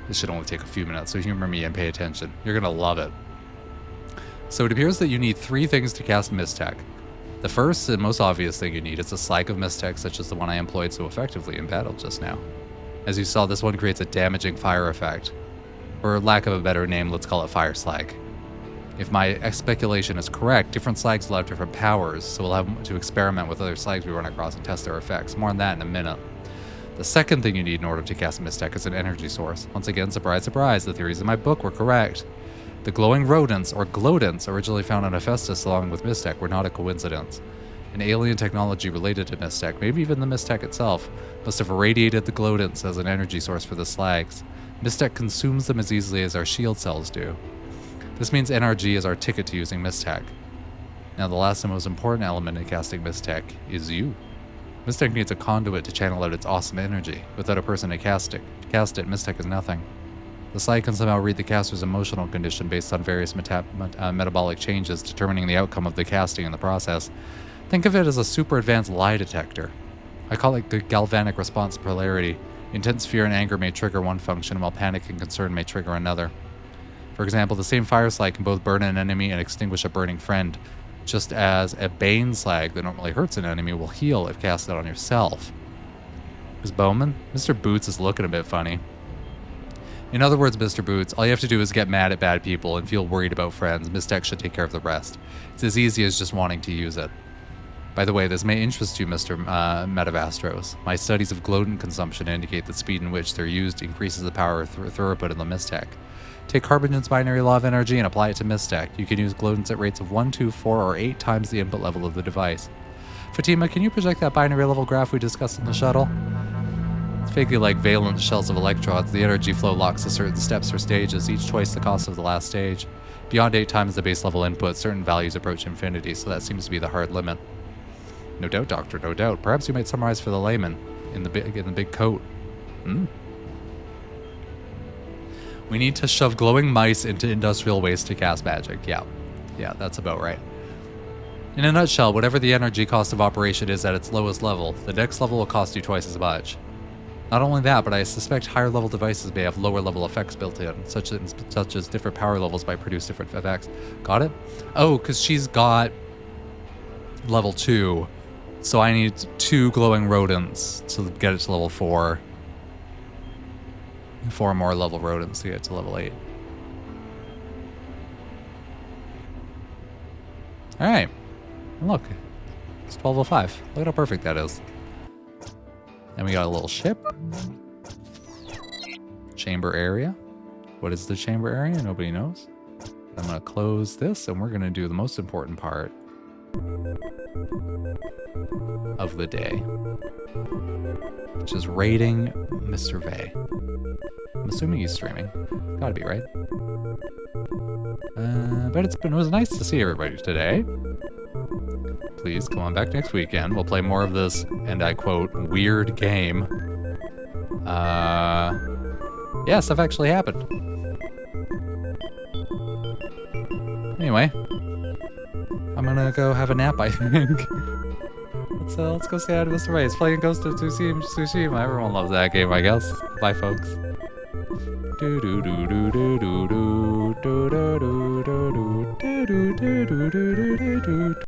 This should only take a few minutes, so humor me and pay attention. You're gonna love it. So it appears that you need 3 things to cast Mistech. The first and most obvious thing you need is a slag of Mistech such as the one I employed so effectively in battle just now. As you saw, this one creates a damaging fire effect. For lack of a better name, let's call it fire slag. If my speculation is correct, different slags will have different powers, so we'll have to experiment with other slags we run across and test their effects. More on that in a minute. The second thing you need in order to cast Mistech is an energy source. Once again, surprise, surprise, the theories in my book were correct. The glowing rodents, or glodents, originally found on Hephaestus along with Mistech were not a coincidence. An alien technology related to Mistech, maybe even the Mistech itself, must have irradiated the glodents as an energy source for the slags. Mistech consumes them as easily as our shield cells do. This means NRG is our ticket to using Mistech. Now the last and most important element in casting Mistech is you. Mistech needs a conduit to channel out its awesome energy. Without a person to cast it, Mistech is nothing. The slag can somehow read the caster's emotional condition based on various metabolic changes, determining the outcome of the casting in the process. Think of it as a super advanced lie detector. I call it the galvanic response polarity. Intense fear and anger may trigger one function, while panic and concern may trigger another. For example, the same fire slag can both burn an enemy and extinguish a burning friend, just as a bane slag that normally hurts an enemy will heal if casted on yourself. Is Bowman? Mr. Boots is looking a bit funny. In other words, Mr. Boots, all you have to do is get mad at bad people and feel worried about friends. Mistech should take care of the rest. It's as easy as just wanting to use it. By the way, this may interest you, Mr. Metavastros. My studies of glodent consumption indicate the speed in which they're used increases the power throughput in the Mistech. Take Carbongen's binary law of energy and apply it to Mistech. You can use glodents at rates of 1, 2, 4, or 8 times the input level of the device. Fatima, can you project that binary level graph we discussed in the shuttle? It's vaguely like valence shells of electrons. The energy flow locks to certain steps or stages, each twice the cost of the last stage. Beyond 8 times the base level input, certain values approach infinity, so that seems to be the hard limit. No doubt, Doctor, no doubt. Perhaps you might summarize for the layman in the big coat. We need to shove glowing mice into industrial waste to cast magic. Yeah, that's about right. In a nutshell, whatever the energy cost of operation is at its lowest level, the next level will cost you twice as much. Not only that, but I suspect higher level devices may have lower level effects built in, such as different power levels might produce different effects. Got it? Oh, because she's got level 2, so I need 2 glowing rodents to get it to level 4. 4 more level rodents to get to level 8. Alright. Look. It's 12:05. Look at how perfect that is. And we got a little ship. chamber area. What is the chamber area? Nobody knows. I'm gonna close this and we're gonna do the most important part of the day, which is raiding Mr. Vey. I'm assuming he's streaming. Gotta be, right? But it was nice to see everybody today. Please come on back next weekend. We'll play more of this, and I quote, weird game. Yeah, stuff actually happened. Anyway, I'm gonna go have a nap, I think. Let's go say hi to Mr. Vey. He's playing Ghost of Tsushima. Everyone loves that game, I guess. Bye, folks. Do do do do do do do do do do do do do do do do do do.